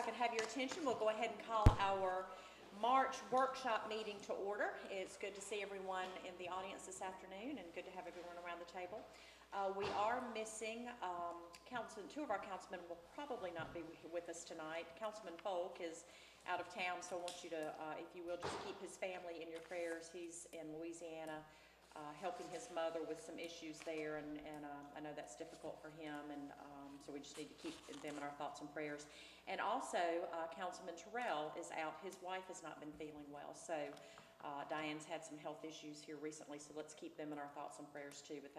I could have your attention, we'll go ahead and call our March workshop meeting to order. It's good to see everyone in the audience this afternoon and good to have everyone around the table. We are missing two of our councilmen will probably not be with us tonight. Councilman Polk is out of town, so I want you to, if you will, just keep his family in your prayers. He's in Louisiana helping his mother with some issues there, and I know that's difficult for him, and so we just need to keep them in our thoughts and prayers. And also, Councilman Terrell is out. His wife has not been feeling well, so Diane's had some health issues here recently, so let's keep them in our thoughts and prayers too. But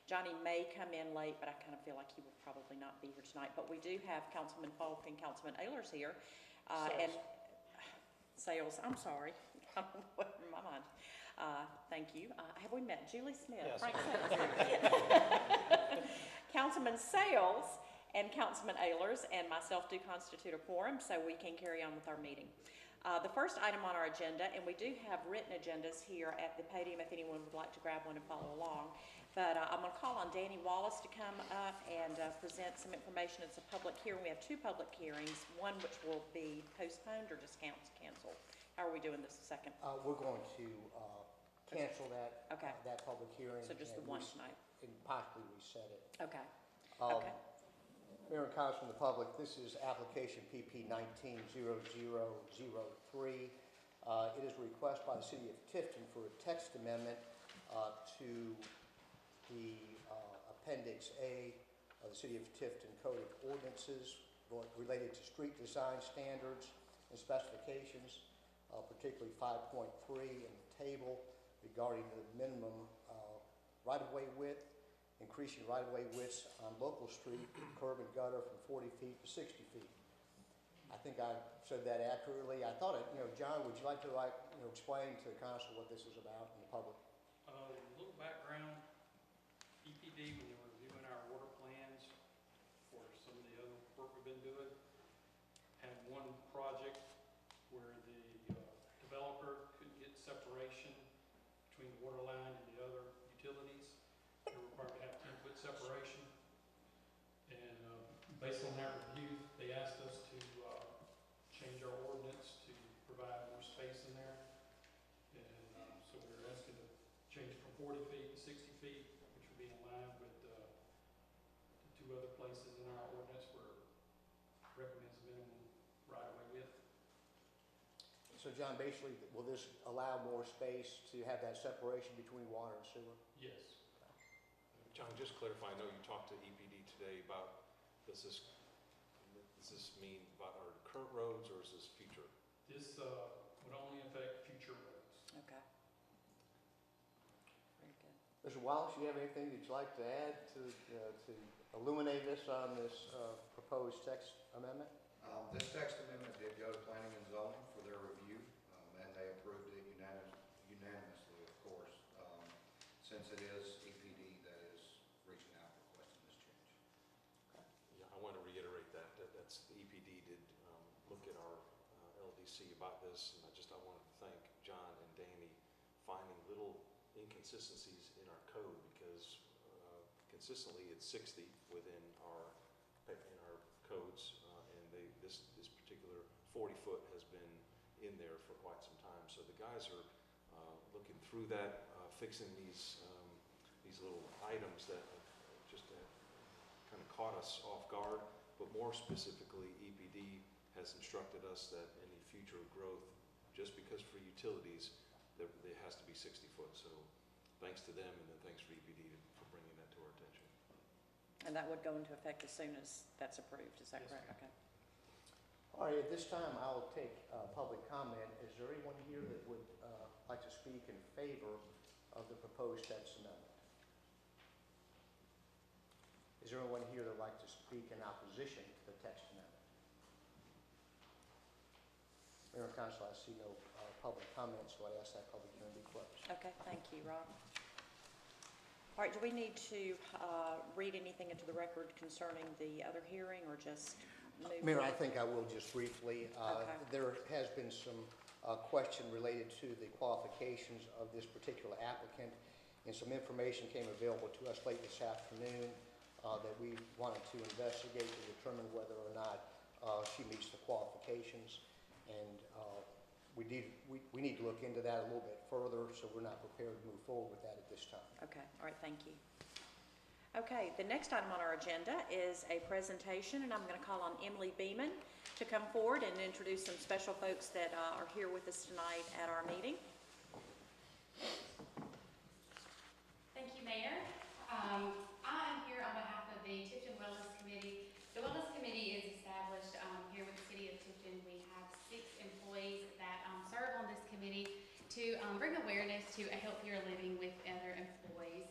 Johnny may come in late, but I kind of feel like he will probably not be here tonight. But we do have Councilman Polk and Councilman Ehlers here. And Sales, I'm sorry. I don't know what in my mind. Thank you. Have we met Julie Smith? Yes. Frank Sales. Councilman Sales and Councilman Ehlers and myself do constitute a quorum, so we can carry on with our meeting. The first item on our agenda, and we do have written agendas here at the podium if anyone would like to grab one and follow along, but I'm going to call on Danny Wallace to come up and present some information. It's a public hearing. We have two public hearings, one which will be postponed or just canceled. How are we doing this second? We're going to cancel that, okay. That public hearing. So just the one tonight. And possibly reset it. Okay. Okay. Mayor and Council and the public, this is application PP 190003. It is a request by the City of Tifton for a text amendment to the Appendix A of the City of Tifton Code of Ordinances related to street design standards and specifications, particularly 5.3 in the table regarding the minimum right-of-way width, increasing right-of-way widths on local street, curb and gutter from 40 feet to 60 feet. I think I said that accurately. I thought John, would you like to explain to the council what this is about in the public? A little background. EPD, when they were reviewing our water plans for some of the other work we've been doing, had one project where the developer couldn't get separation between the water line and the other utilities. They were required to have 10-foot separation. And based on that review, they asked us to change our ordinance to provide more space in there. And so we were asking to change from 40 feet to 60 feet, which would be in line with the two other places in our ordinance where it recommends minimum right-of-way width. So John, basically, will this allow more space to have that separation between water and sewer? Yes. John, just clarify, I know you talked to EPD today about, does this mean about our current roads or is this future? This would only affect future roads. Okay. Very good. Mr. Wallace, you have anything that you'd like to add to illuminate us on this proposed text amendment? This text amendment did go to planning and zoning for their review, and they approved it unanimously, of course, since it is EPD that is reaching out requesting this change. Okay. Yeah, I want to reiterate that that's the EPD did look at our LDC about this, and I wanted to thank John and Danny finding little inconsistencies in our code, because consistently it's 60 within our codes, and this particular 40-foot has been in there for quite some time. So the guys are looking through that, fixing these little items that just kind of caught us off guard. But more specifically, EPD has instructed us that any future growth, just because for utilities, there has to be 60 foot. So thanks to them, and then thanks for EPD for bringing that to our attention. And that would go into effect as soon as that's approved, is that Yes, correct? ma'am. Okay. All right, at this time, I'll take public comment. Is there anyone here that would like to speak in favor of the proposed text amendment? Is there anyone here that would like to speak in opposition to the text amendment? Mayor and Council, I see no public comments, so I ask that public hearing be closed. Okay, thank you, Rob. All right, do we need to read anything into the record concerning the other hearing, or just move Mayor, forward? I think I will just briefly. Okay. There has been some question related to the qualifications of this particular applicant, and some information came available to us late this afternoon that we wanted to investigate to determine whether or not She meets the qualifications, and we need to look into that a little bit further, so we're not prepared to move forward with that at this time. Okay, all right, thank you. Okay, the next item on our agenda is a presentation, and I'm going to call on Emily Beeman to come forward and introduce some special folks that are here with us tonight at our meeting. Thank you, Mayor. I'm here on behalf of the Tifton Wellness Committee. The Wellness Committee is established here with the City of Tifton. We have 6 employees that serve on this committee to bring awareness to a healthier living with other employees.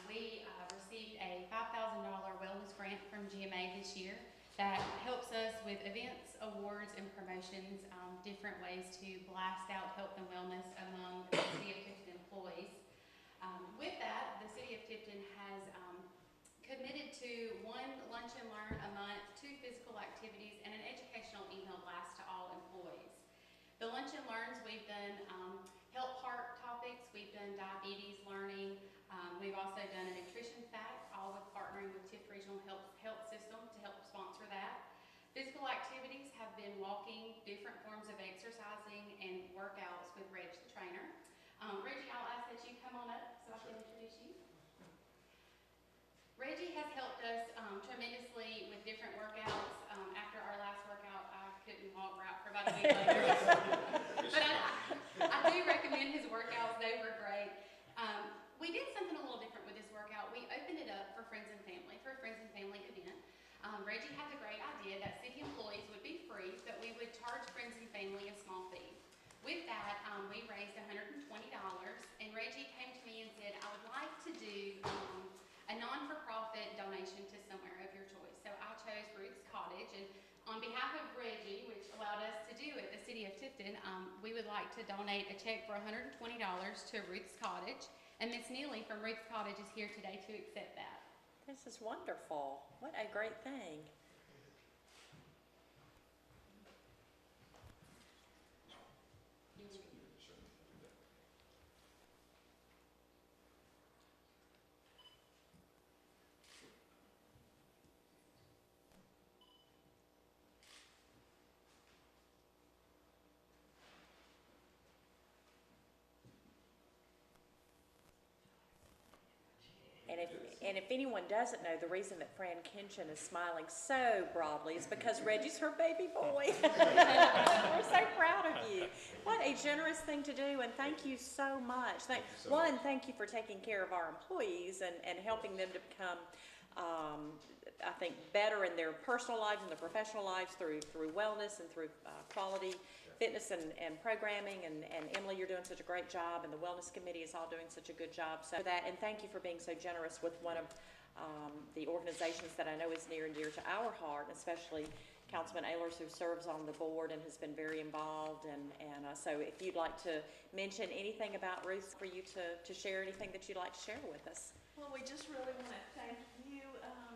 We received a $5,000 wellness grant from GMA this year that helps us with events, awards, and promotions, different ways to blast out health and wellness among the City of Tifton employees. With that, the City of Tifton has committed to 1 lunch and learn a month, 2 physical activities, and an educational email blast to all employees. The lunch and learns, we've done health heart topics, we've done diabetes learning, we've also done a nutrition fact, all with partnering with Tift Regional Health System to help sponsor that. Physical activities have been walking, different forms of exercising, and workouts with Reg the trainer. Reggie, I'll ask that you come on up so I can introduce you. Reggie has helped us tremendously with different workouts. After our last workout, I couldn't walk right for about a week later. But I do recommend his workouts. They were great. We did something a little different with this workout. We opened it up for friends and family, for a friends and family event. Reggie had the great idea that city employees would be free, but we would charge friends and family a small fee. With that, we raised $120, and Reggie came to me and said, I would like to do a non-for-profit donation to somewhere of your choice. So I chose Ruth's Cottage, and on behalf of Reggie, which allowed us to do it, the City of Tifton, we would like to donate a check for $120 to Ruth's Cottage, and Miss Neely from Ruth's Cottage is here today to accept that. This is wonderful. What a great thing. And if anyone doesn't know, the reason that Fran Kinchin is smiling so broadly is because Reggie's her baby boy. We're so proud of you. What a generous thing to do, and thank you so much. Thank you for taking care of our employees and helping them to become, I think, better in their personal lives and their professional lives through wellness and through quality fitness and programming, and Emily, you're doing such a great job, and the Wellness Committee is all doing such a good job. So that, and thank you for being so generous with one of the organizations that I know is near and dear to our heart, especially Councilman Ehlers, who serves on the board and has been very involved. And so if you'd like to mention anything about Ruth, for you to share anything that you'd like to share with us. Well, we just really want to thank you,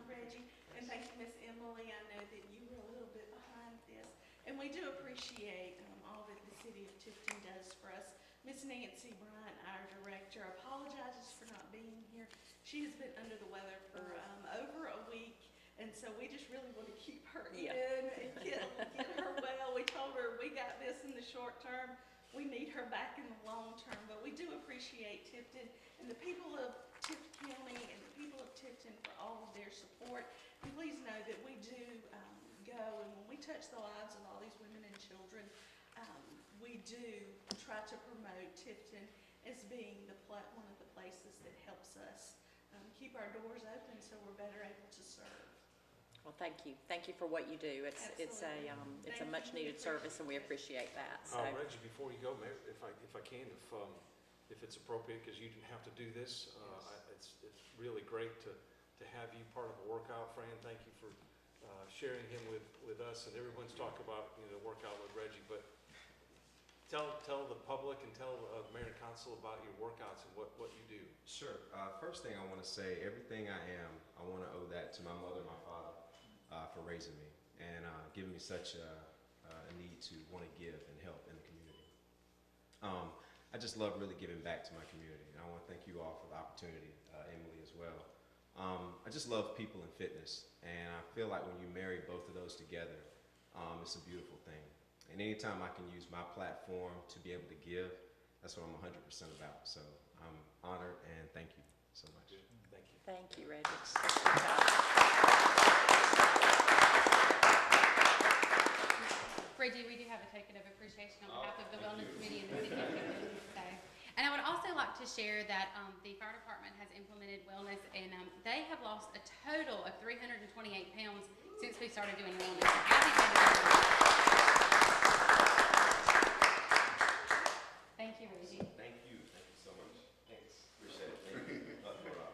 Reggie, and thank you, Miss Emily. I know that you were a little bit behind this, and we do appreciate all that the City of Tifton does for us. Miss Nancy Bryant, our director, apologizes for not being here. She has been under the weather for over a week, and so we just really want to keep her in and get her well. We told her we got this in the short term. We need her back in the long term, but we do appreciate Tifton and the people of Tift County and the people of Tifton for all of their support. And please know that we do go, and when we touch the lives of all these women and children, we do try to promote Tifton as being one of the places that helps us keep our doors open so we're better able to serve. Well, thank you. Thank you for what you do. It's a much needed service, and we appreciate that. So. Reggie, before you go, if I can, if it's appropriate, because you didn't have to do this, it's really great to have you part of the workout. Fran, thank you for sharing him with us, and everyone's talking about the workout with Reggie. But tell the public and tell Mayor and Council about your workouts and what you do. Sure. First thing I want to say, everything I am, I want to owe that to my mother and my father for raising me and giving me such a need to want to give and help in the community. I just love really giving back to my community, and I want to thank you all for the opportunity, Emily as well. I just love people and fitness, and I feel like when you marry both of those together, It's a beautiful thing. And anytime I can use my platform to be able to give, that's what I'm 100% about. So I'm honored and thank you so much. Good. Thank you. Thank you, Reggie. That's good job. Reggie, we do have a token of appreciation on behalf of the Wellness Committee and the City of Tifton. So, and I would also like to share that the fire department has implemented wellness, and they have lost a total of 328 pounds since we started doing wellness. Thank you, Reggie. Thank you. Thank you so much. Thanks. Appreciate it. Thank you. Love you, Rob.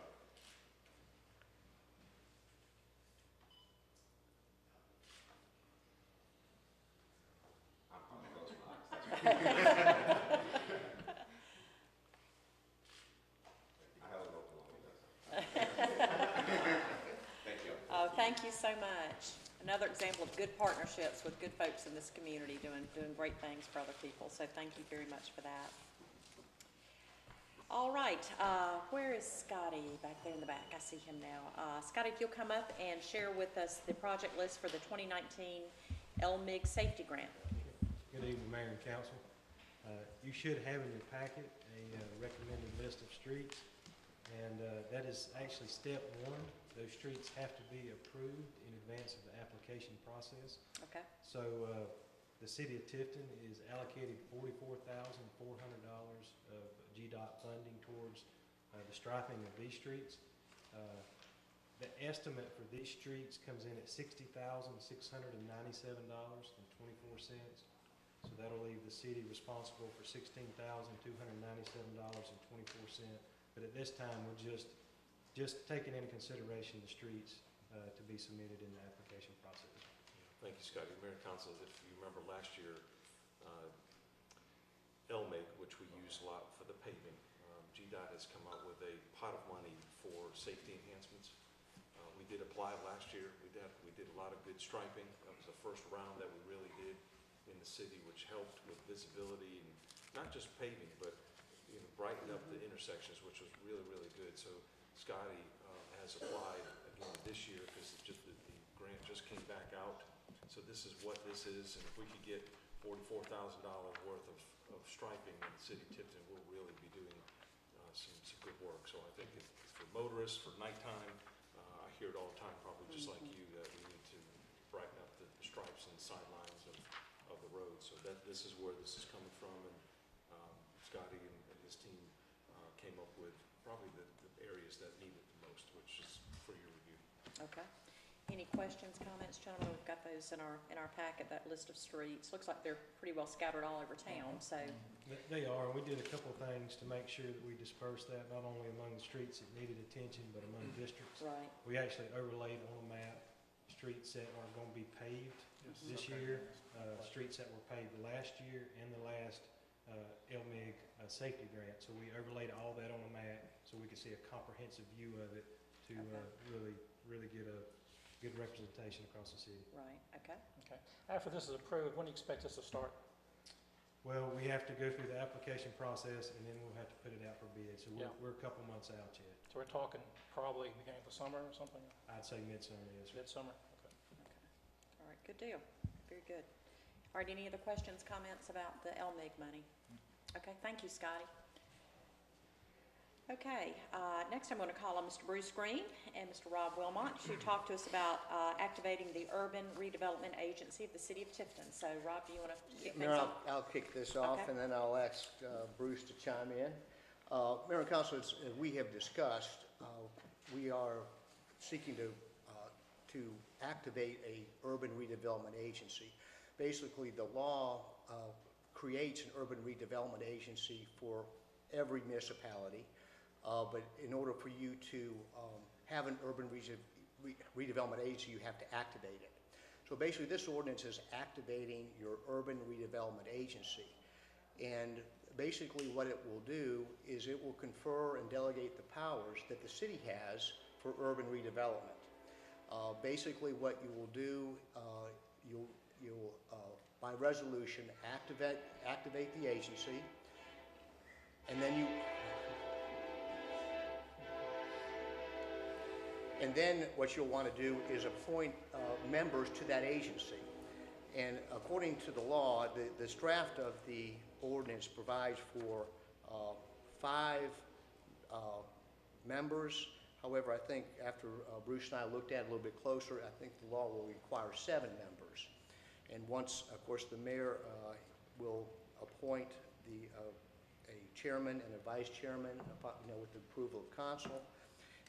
I'm probably close my eyes. I have a rope along with that. Thank you. Oh, thank you so much. Another example of good partnerships with good folks in this community doing great things for other people. So thank you very much for that. All right, where is Scotty? Back there in the back, I see him now. Scotty, if you'll come up and share with us the project list for the 2019 LMIG Safety Grant. Good evening, Mayor and Council. You should have in your packet a recommended list of streets, and that is actually step one. Those streets have to be approved in advance of the application process. Okay. So the City of Tifton is allocated $44,400 of GDOT funding towards the striping of these streets. The estimate for these streets comes in at $60,697.24. So that'll leave the city responsible for $16,297.24. But at this time, we're just taking into consideration the streets to be submitted in the application process. Thank you, Scotty. Mayor and Council, if you remember last year, LMIG, which we use a lot for the paving, GDOT has come out with a pot of money for safety enhancements. We did apply last year. We did a lot of good striping. That was the first round that we really did in the city, which helped with visibility and not just paving, but brighten up the intersections, which was really, really good. So Scotty has applied again this year because the grant just came back out. So this is what this is, and if we could get $44,000 worth of striping in the city of Tifton, we'll really be doing some good work. So I think it's for motorists, for nighttime, I hear it all the time, probably just like you, that we need to brighten up the stripes and sidelines of the road. So this is where this is coming from, and Scotty and his team came up with probably the areas that need it the most, which is for your review. Okay. Any questions, comments, gentlemen? We've got those in our packet, that list of streets. Looks like they're pretty well scattered all over town, so. They are. We did a couple of things to make sure that we dispersed that not only among the streets that needed attention, but among districts. Right. We actually overlaid on a map streets that are going to be paved this year, streets that were paved last year, and the last LMIG safety grant. So we overlaid all that on a map so we could see a comprehensive view of it to really get a good representation across the city. Right, okay. Okay. After this is approved, when do you expect this to start? Well, we have to go through the application process, and then we'll have to put it out for bid. So Yeah. we're a couple months out yet. So we're talking probably beginning of the summer or something? I'd say midsummer, yes, sir. Midsummer? Okay. Okay. All right, good deal. Very good. All right, any other questions, comments about the LMIG money? Okay, thank you, Scotty. Okay, next I'm going to call on Mr. Bruce Green and Mr. Rob Wilmot to talk to us about activating the Urban Redevelopment Agency of the City of Tifton. So, Rob, do you want to kick things Mayor, off? I'll kick this off, Okay. and then I'll ask Bruce to chime in. Mayor and Council, as we have discussed, we are seeking to activate a urban redevelopment agency. Basically, the law creates an urban redevelopment agency for every municipality, but in order for you to have an urban redevelopment agency, you have to activate it. So basically, this ordinance is activating your urban redevelopment agency. And basically what it will do is it will confer and delegate the powers that the city has for urban redevelopment. Basically what you will do, you'll by resolution activate the agency, and then what you'll want to do is appoint members to that agency. And according to the law, this draft of the ordinance provides for 5 members. However, I think after Bruce and I looked at it a little bit closer, I think the law will require 7 members. And once, of course, the mayor will appoint a chairman and a vice chairman, with the approval of council.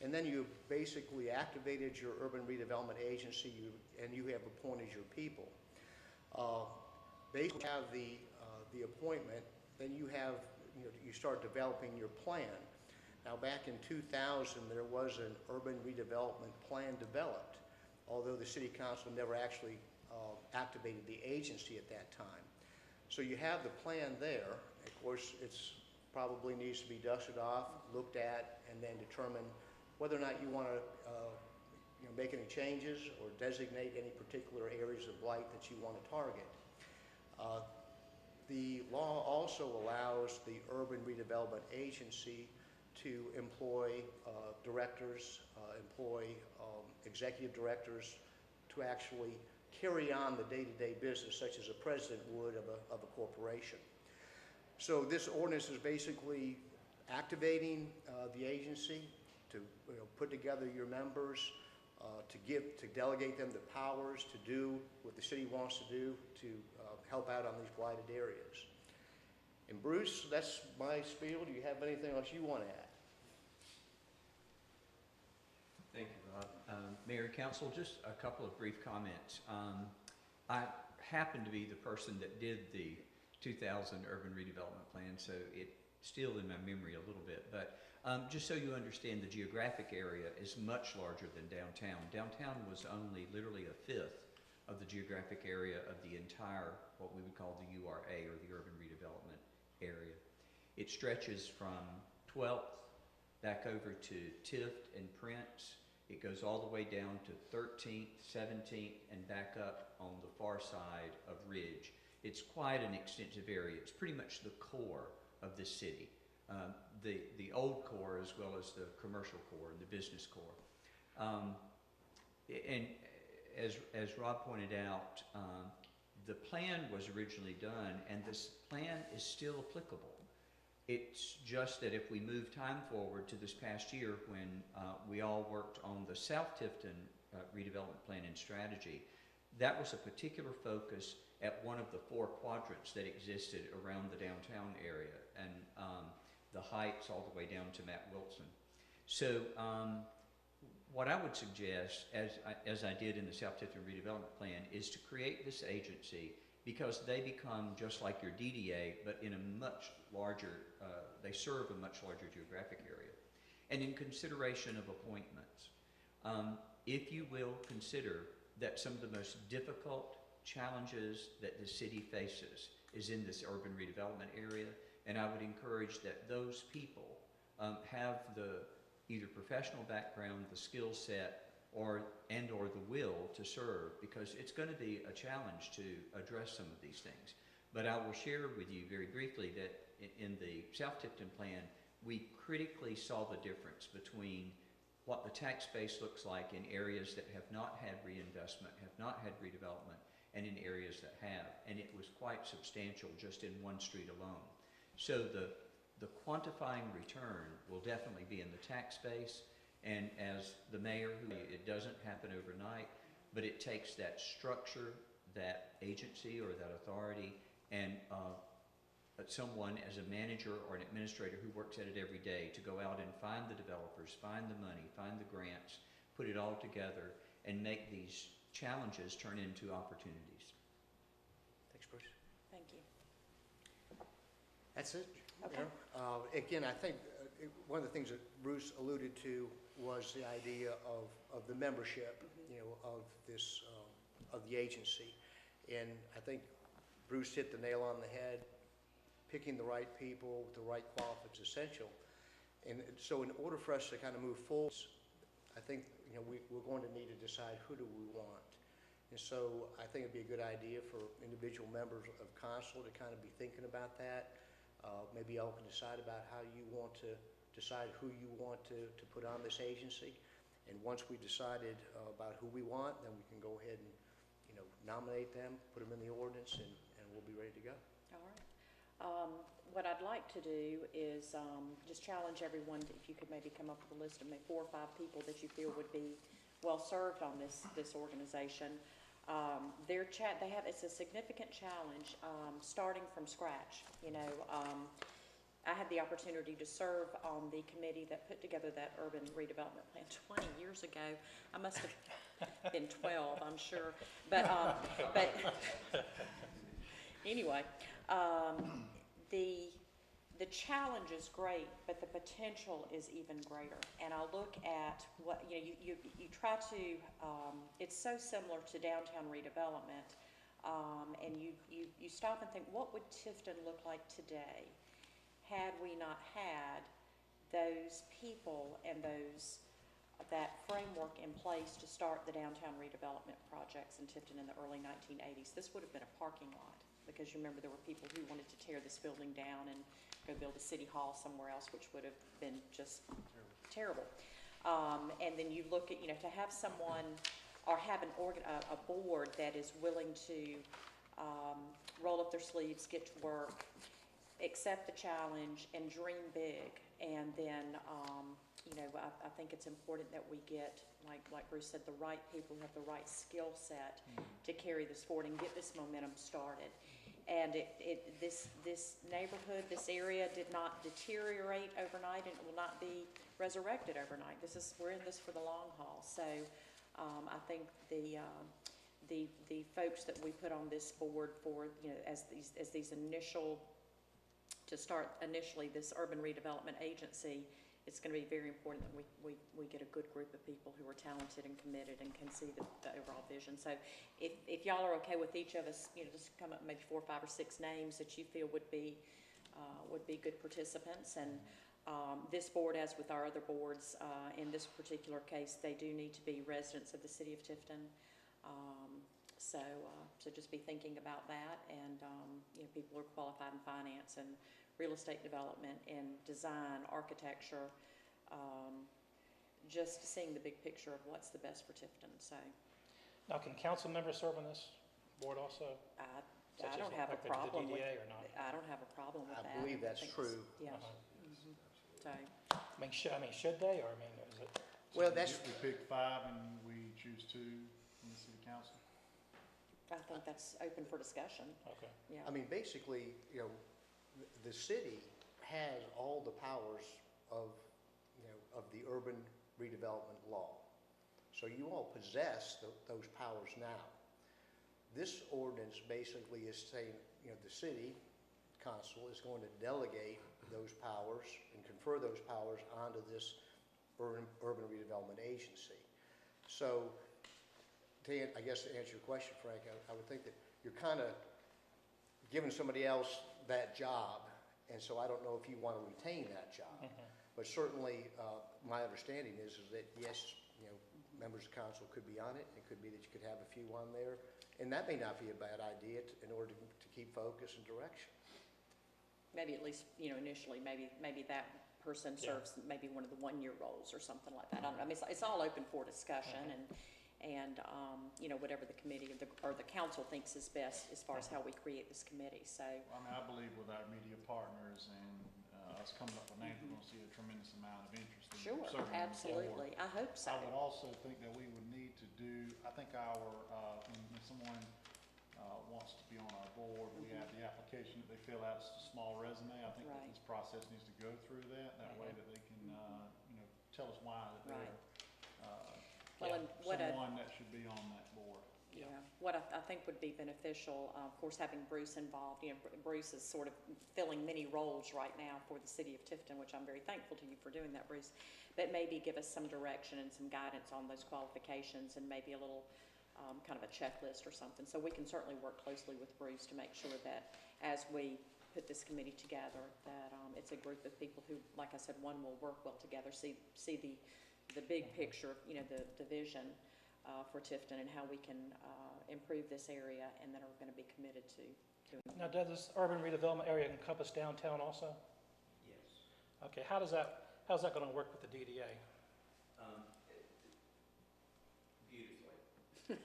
And then you basically activated your urban redevelopment agency, and you have appointed your people. Basically, you have the appointment, then you have, you start developing your plan. Now, back in 2000, there was an urban redevelopment plan developed, although the city council never actually activated the agency at that time. So you have the plan there. Of course, it's probably needs to be dusted off, looked at, and then determine whether or not you want to make any changes or designate any particular areas of blight that you want to target. The law also allows the urban redevelopment agency to employ directors, executive directors to actually carry on the day-to-day business, such as a president would of a corporation. So this ordinance is basically activating the agency to put together your members, to delegate them the powers to do what the city wants to do to help out on these blighted areas. And Bruce, that's my spiel. Do you have anything else you want to add? Thank you, Rob. Mayor and Council, just a couple of brief comments. I happen to be the person that did the 2000 Urban Redevelopment Plan, so it's still in my memory a little bit. But just so you understand, the geographic area is much larger than downtown. Downtown was only literally a fifth of the geographic area of the entire, what we would call the URA, or the Urban Redevelopment Area. It stretches from 12th back over to Tift and Prince. It goes all the way down to 13th, 17th, and back up on the far side of Ridge. It's quite an extensive area. It's pretty much the core of this city. The old core as well as the commercial core and the business core. And as Rob pointed out, the plan was originally done, and this plan is still applicable. It's just that if we move time forward to this past year when we all worked on the South Tifton redevelopment plan and strategy, that was a particular focus at one of the 4 quadrants that existed around the downtown area, and the Heights all the way down to Matt Wilson. So what I would suggest, as I did in the South Tifton redevelopment plan, is to create this agency, because they become just like your DDA, but in a much larger, they serve a much larger geographic area. And in consideration of appointments, if you will consider that some of the most difficult challenges that the city faces is in this urban redevelopment area, and I would encourage that those people have the either professional background, the skill set, or the will to serve, because it's going to be a challenge to address some of these things. But I will share with you very briefly that in the South Tifton plan, we critically saw the difference between what the tax base looks like in areas that have not had reinvestment, have not had redevelopment, and in areas that have. And it was quite substantial just in one street alone. So the quantifying return will definitely be in the tax base. And as the mayor, it doesn't happen overnight, but it takes that structure, that agency or that authority, and someone as a manager or an administrator who works at it every day to go out and find the developers, find the money, find the grants, put it all together, and make these challenges turn into opportunities. Thanks, Bruce. Thank you. That's it. Okay. Again, I think one of the things that Bruce alluded to was the idea of the membership, of this, of the agency. And I think Bruce hit the nail on the head. Picking the right people with the right qualifications is essential. And so in order for us to kind of move forward, I think, we're going to need to decide who do we want. And so I think it'd be a good idea for individual members of council to kind of be thinking about that. Maybe y'all can decide about how you want to decide who you want to put on this agency. And once we've decided about who we want, then we can go ahead and, nominate them, put them in the ordinance, and we'll be ready to go. All right. What I'd like to do is just challenge everyone, if you could maybe come up with a list of maybe 4 or 5 people that you feel would be well-served on this organization. It's a significant challenge, starting from scratch. I had the opportunity to serve on the committee that put together that urban redevelopment plan 20 years ago. I must have been 12, I'm sure. But anyway, the challenge is great, but the potential is even greater. And I look at what, you try to, it's so similar to downtown redevelopment, and you stop and think, what would Tifton look like today had we not had those people and that framework in place to start the downtown redevelopment projects in Tifton in the early 1980s? This would have been a parking lot, because you remember there were people who wanted to tear this building down and go build a city hall somewhere else, which would have been just terrible. And then you look at, to have someone or have a board that is willing to roll up their sleeves, get to work, accept the challenge, and dream big. And then, I think it's important that we get, like Bruce said, the right people who have the right skill set to carry this forward and get this momentum started. And this neighborhood, this area did not deteriorate overnight, and it will not be resurrected overnight. We're in this for the long haul. So I think the folks that we put on this board for, as these initial, to start initially this urban redevelopment agency, it's going to be very important that we get a good group of people who are talented and committed and can see the overall vision. So if y'all are okay with each of us, just come up with maybe 4, 5, or 6 names that you feel would be good participants. And this board, as with our other boards, in this particular case, they do need to be residents of the city of Tifton. So just be thinking about that, and people are qualified in finance and real estate development and design, architecture, just seeing the big picture of what's the best for Tifton. So Now, can council members serve on this board also? I Such as don't have a like they did the problem with DDA or not? I don't have a problem with that. I believe that's think it's- true. Yeah. Uh-huh. So Should they, or is it? Well, that's, We pick 5 and we choose 2 from the city council. I think that's open for discussion. Okay. Yeah. I mean, basically, the city has all the powers of the urban redevelopment law. So you all possess those powers now. This ordinance basically is saying, the city council is going to delegate those powers and confer those powers onto this urban redevelopment agency. So, I guess to answer your question, Frank, I would think that you're kind of giving somebody else that job, and so I don't know if you want to retain that job. But certainly, my understanding is that yes, members of council could be on it. It could be that you could have a few on there, and that may not be a bad idea in order to keep focus and direction. Maybe at least, initially, maybe that person serves maybe one of the 1-year roles or something like that. I don't know. I mean, it's all open for discussion, and whatever the committee or the council thinks is best as far as how we create this committee. So I mean, I believe with our media partners and us coming up with names, we're going to see a tremendous amount of interest in sure, serving on the board. absolutely. I hope so. I would also think that we would need to do, I think when someone wants to be on our board, we have the application that they fill out, it's a small resume. I think that Right. this process needs to go through that way that they can, tell us why that they're Well, and what someone that should be on that board. Yeah, what I think would be beneficial, of course, having Bruce involved, Bruce is sort of filling many roles right now for the city of Tifton, which I'm very thankful to you for doing that, Bruce. But maybe give us some direction and some guidance on those qualifications, and maybe a little kind of a checklist or something. So we can certainly work closely with Bruce to make sure that as we put this committee together, that it's a group of people who, like I said, one, will work well together, see the big picture, the vision for Tifton and how we can improve this area, and that are going to be committed to doing it. Now, does this urban redevelopment area encompass downtown also? Yes. Okay, how's that going to work with the DDA? Beautifully.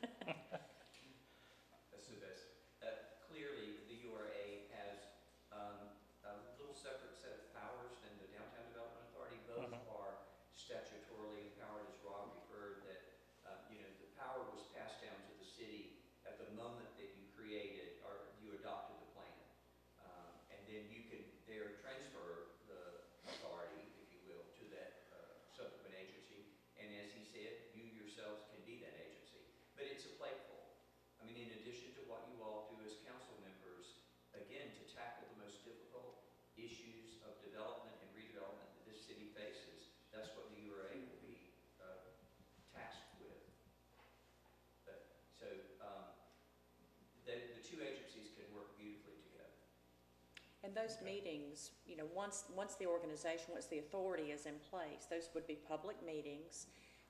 And those meetings, you know, once the organization, once the authority is in place, those would be public meetings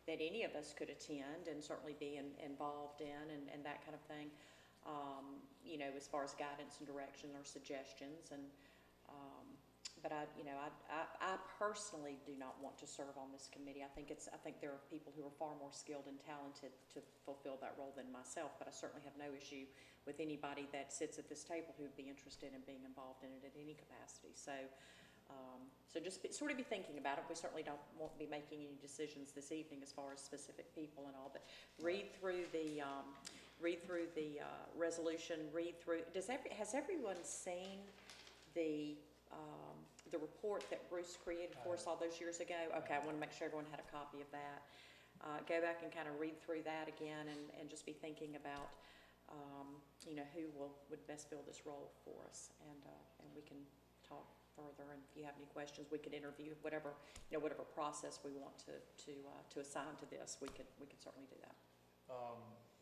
that any of us could attend and certainly be involved in and that kind of thing. You know, as far as guidance and direction or suggestions, and but I personally do not want to serve on this committee. I think there are people who are far more skilled and talented to fulfill that role than myself, but I certainly have no issue with anybody that sits at this table who'd be interested in being involved in it at any capacity. So just sort of be thinking about it. We certainly won't be making any decisions this evening as far as specific people and all, but read through the resolution, has everyone seen the report that Bruce created for us all those years ago? Okay, I want to make sure everyone had a copy of that. Go back and kind of read through that again and just be thinking about, you know, who would best fill this role for us. And we can talk further, and if you have any questions, we could interview whatever process we want to assign to this. We could certainly do that.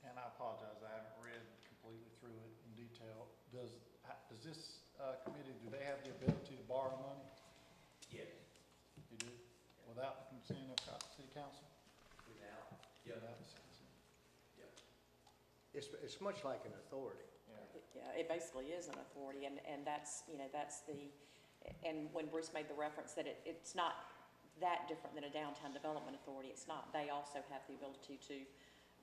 And I apologize, I haven't read completely through it in detail. Does this committee, do they have the ability to borrow money? Yeah. You do? Without the consent of city council? Without? Without the city. It's much like an authority. Yeah, it basically is an authority, and that's, you know, and when Bruce made the reference that it's not that different than a downtown development authority, it's not. They also have the ability to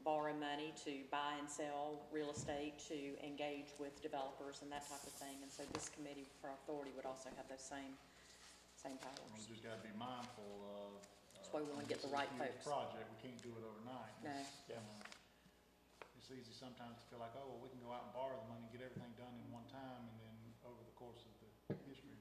borrow money, to buy and sell real estate, to engage with developers and that type of thing. And so this committee for authority would also have those same powers. We just gotta be mindful of. That's why we wanna get the right this is a huge folks. project, we can't do it overnight. No. It's easy sometimes to feel like, oh, well, we can go out and borrow the money, get everything done in one time, and then over the course of the history,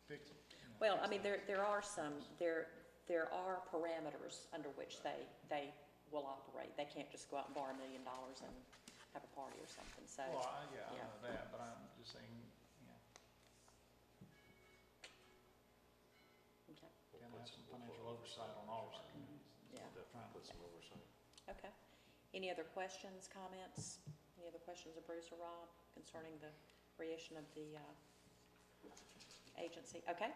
fix it. You know, Well, I fix mean, that. there are parameters under which they will operate. They can't just go out and borrow $1 million and have a party or something, so. Well, I yeah. know that, but I'm just saying, you know, Okay, gotta have some financial oversight on all of our committees. yeah, Definitely put some oversight. okay. Any other questions, comments? Any other questions of Bruce or Rob concerning the creation of the agency? Okay.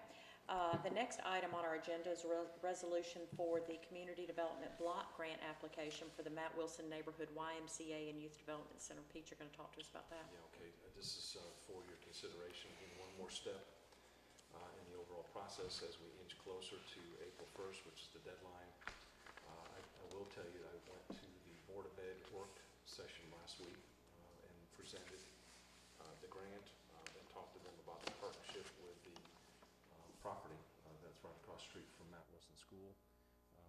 The next item on our agenda is a resolution for the Community Development Block Grant application for the Matt Wilson Neighborhood YMCA and Youth Development Center. Pete, you're going to talk to us about that? Yeah, okay. This is for your consideration, again, one more step in the overall process as we inch closer to April 1st, which is the deadline. I will tell you, I went to the Board of Ed work session last week and presented the grant and talked to them about the partnership with the property that's right across the street from Matt Wilson School.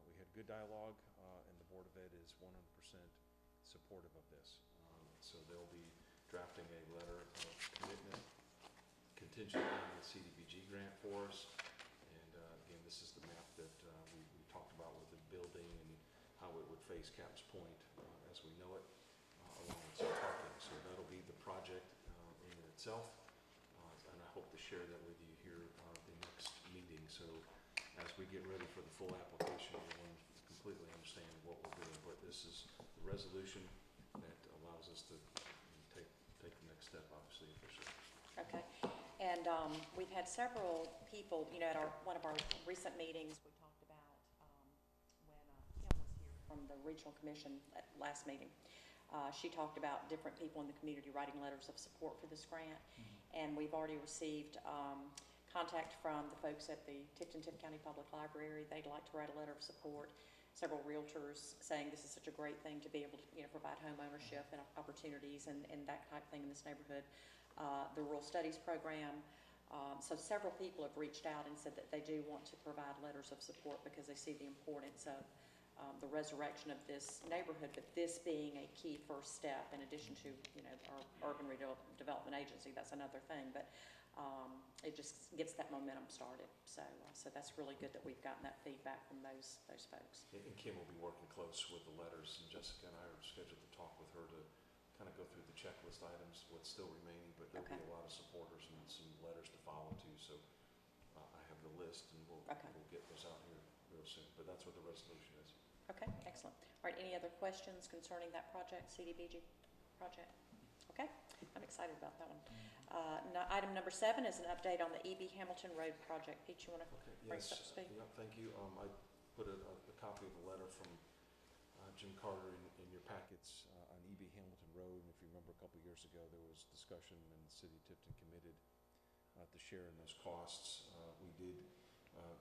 We had good dialogue, and the Board of Ed is 100% supportive of this. So they'll be drafting a letter of commitment contingent on the CDBG grant for us. And again, this is the map that we talked about with the building and how it would face Caps Point as we know it, along with some parking. So that'll be the project in itself. And I hope to share that with you here the next meeting. So as we get ready for the full application, everyone completely understand what we're doing. But this is the resolution that allows us to take the next step, obviously, officially. Okay. And we've had several people, you know, at one of our recent meetings, we talked about when Kim was here from the Regional Commission at last meeting. She talked about different people in the community writing letters of support for this grant. And we've already received contact from the folks at the Tiffin County Public Library. They'd like to write a letter of support. Several realtors saying this is such a great thing to be able to, you know, provide home ownership and opportunities and that type of thing in this neighborhood. The Rural Studies Program. So several people have reached out and said that they do want to provide letters of support because they see the importance of the resurrection of this neighborhood, but this being a key first step in addition to, you know, our urban redevelopment agency. That's another thing, but it just gets that momentum started. So that's really good that we've gotten that feedback from those folks. And Kim will be working close with the letters, and Jessica and I are scheduled to talk with her to kind of go through the checklist items, what's still remaining, but there'll be a lot of supporters and some letters to follow too. So I have the list, and we'll get those out here real soon. But that's what the resolution is. Okay, excellent. All right, any other questions concerning that project, CDBG project? Okay. I'm excited about that one. Item number 7 is an update on the E.B. Hamilton Road project. Pete, you want to Okay, bring yes, us up to speed? yeah, thank you. I put a copy of a letter from Jim Carter in your packets on E.B. Hamilton Road. And if you remember, a couple of years ago, there was discussion and the city of Tifton committed to share in those costs. We did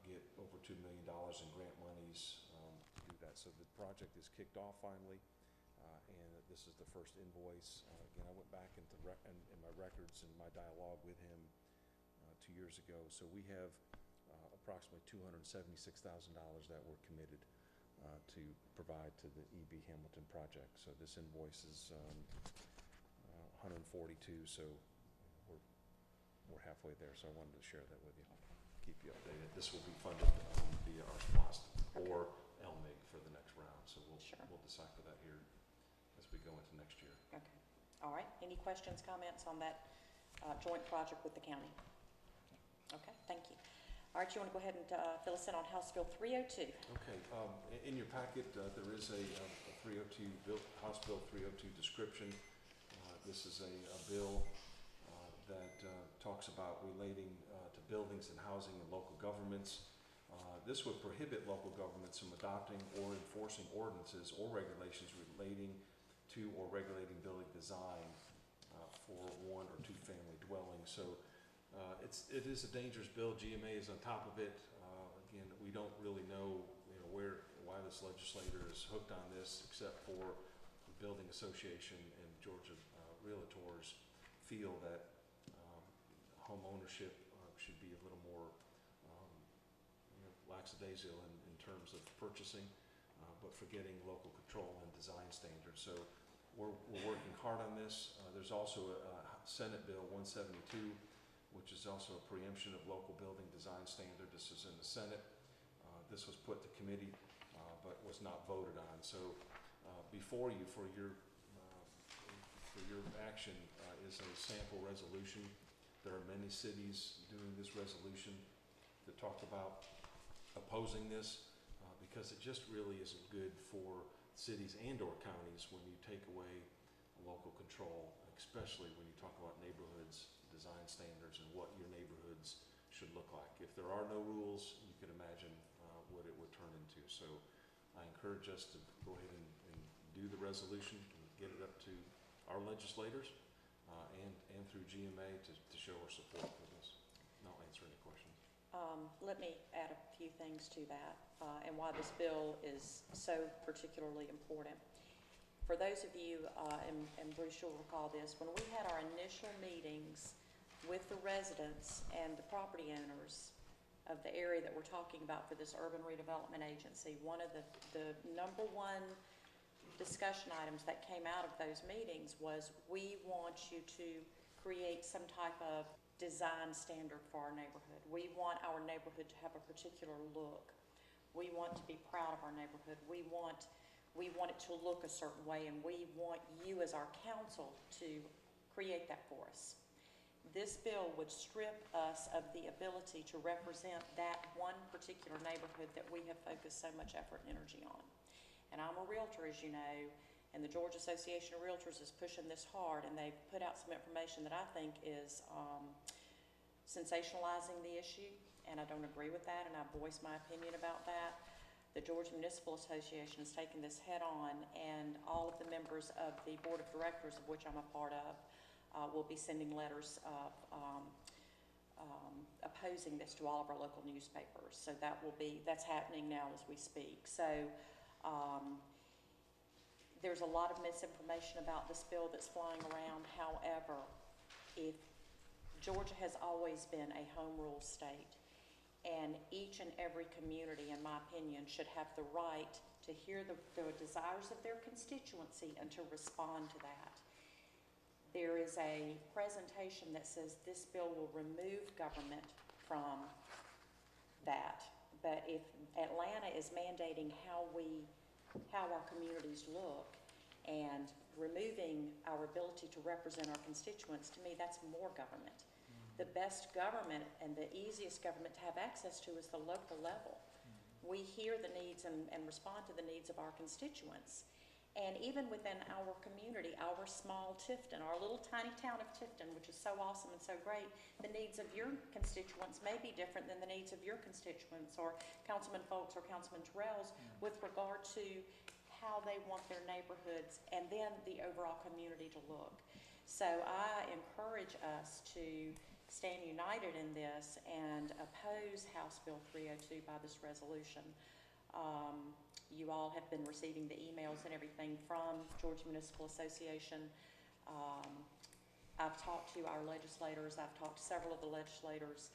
get over $2 million in grant monies to do that. So the project is kicked off finally, and this is the first invoice. Again, I went back into in my records and my dialogue with him 2 years ago. So we have approximately $276,000 that we're committed to provide to the E.B. Hamilton project. So this invoice is 142, so we're halfway there. So I wanted to share that with you. Keep you updated. This will be funded via our SPOS or LMIG for the next round. So we'll decipher that here as we go into next year. Okay. All right. Any questions, comments on that joint project with the county? Okay, thank you. All right, you want to go ahead and fill us in on House Bill 302? Okay, in your packet, there is a 302 bill, House Bill 302 description. This is a bill that talks about relating to buildings and housing and local governments. This would prohibit local governments from adopting or enforcing ordinances or regulations relating to or regulating building design for 1 or 2 family dwellings. So it is a dangerous bill. GMA is on top of it. Again, we don't really know, why this legislator is hooked on this, except for the Building Association and Georgia Realtors feel that home ownership should be a little more lackadaisical in terms of purchasing, but forgetting local control and design standards. So we're working hard on this. There's also a Senate Bill 172, which is also a preemption of local building design standard. This is in the Senate. This was put to committee, but was not voted on. So before you, for your action, is a sample resolution. There are many cities doing this resolution that talk about opposing this because it just really isn't good for cities and or counties when you take away local control, especially when you talk about neighborhoods, design standards, and what your neighborhoods should look like. If there are no rules, you can imagine what it would turn into. So I encourage us to go ahead and do the resolution and get it up to our legislators and through GMA to show our support for this. And I'll answer any questions. Let me add a few things to that and why this bill is so particularly important. For those of you, and Bruce, you'll recall this, when we had our initial meetings with the residents and the property owners of the area that we're talking about for this urban redevelopment agency, one of the number one discussion items that came out of those meetings was, we want you to create some type of design standard for our neighborhood. We want our neighborhood to have a particular look. We want to be proud of our neighborhood. We want it to look a certain way, and we want you as our council to create that for us. This bill would strip us of the ability to represent that one particular neighborhood that we have focused so much effort and energy on. And I'm a realtor, as you know, and the Georgia Association of Realtors is pushing this hard, and they've put out some information that I think is sensationalizing the issue, and I don't agree with that, and I voiced my opinion about that. The Georgia Municipal Association has taken this head on, and all of the members of the board of directors, of which I'm a part of, will be sending letters of opposing this to all of our local newspapers. So that's happening now as we speak. So there's a lot of misinformation about this bill that's flying around. However, if Georgia has always been a home rule state, and each and every community, in my opinion, should have the right to hear the desires of their constituency and to respond to that. There is a presentation that says this bill will remove government from that, but if Atlanta is mandating how our communities look and removing our ability to represent our constituents, to me, that's more government. The best government and the easiest government to have access to is the local level. We hear the needs and respond to the needs of our constituents. And even within our community, our small Tifton, our little tiny town of Tifton, which is so awesome and so great, the needs of your constituents may be different than the needs of your constituents or Councilman Folks or Councilman Terrell's with regard to how they want their neighborhoods and then the overall community to look. So I encourage us to stand united in this and oppose House Bill 302 by this resolution. You all have been receiving the emails and everything from Georgia Municipal Association. I've talked to our legislators. I've talked to several of the legislators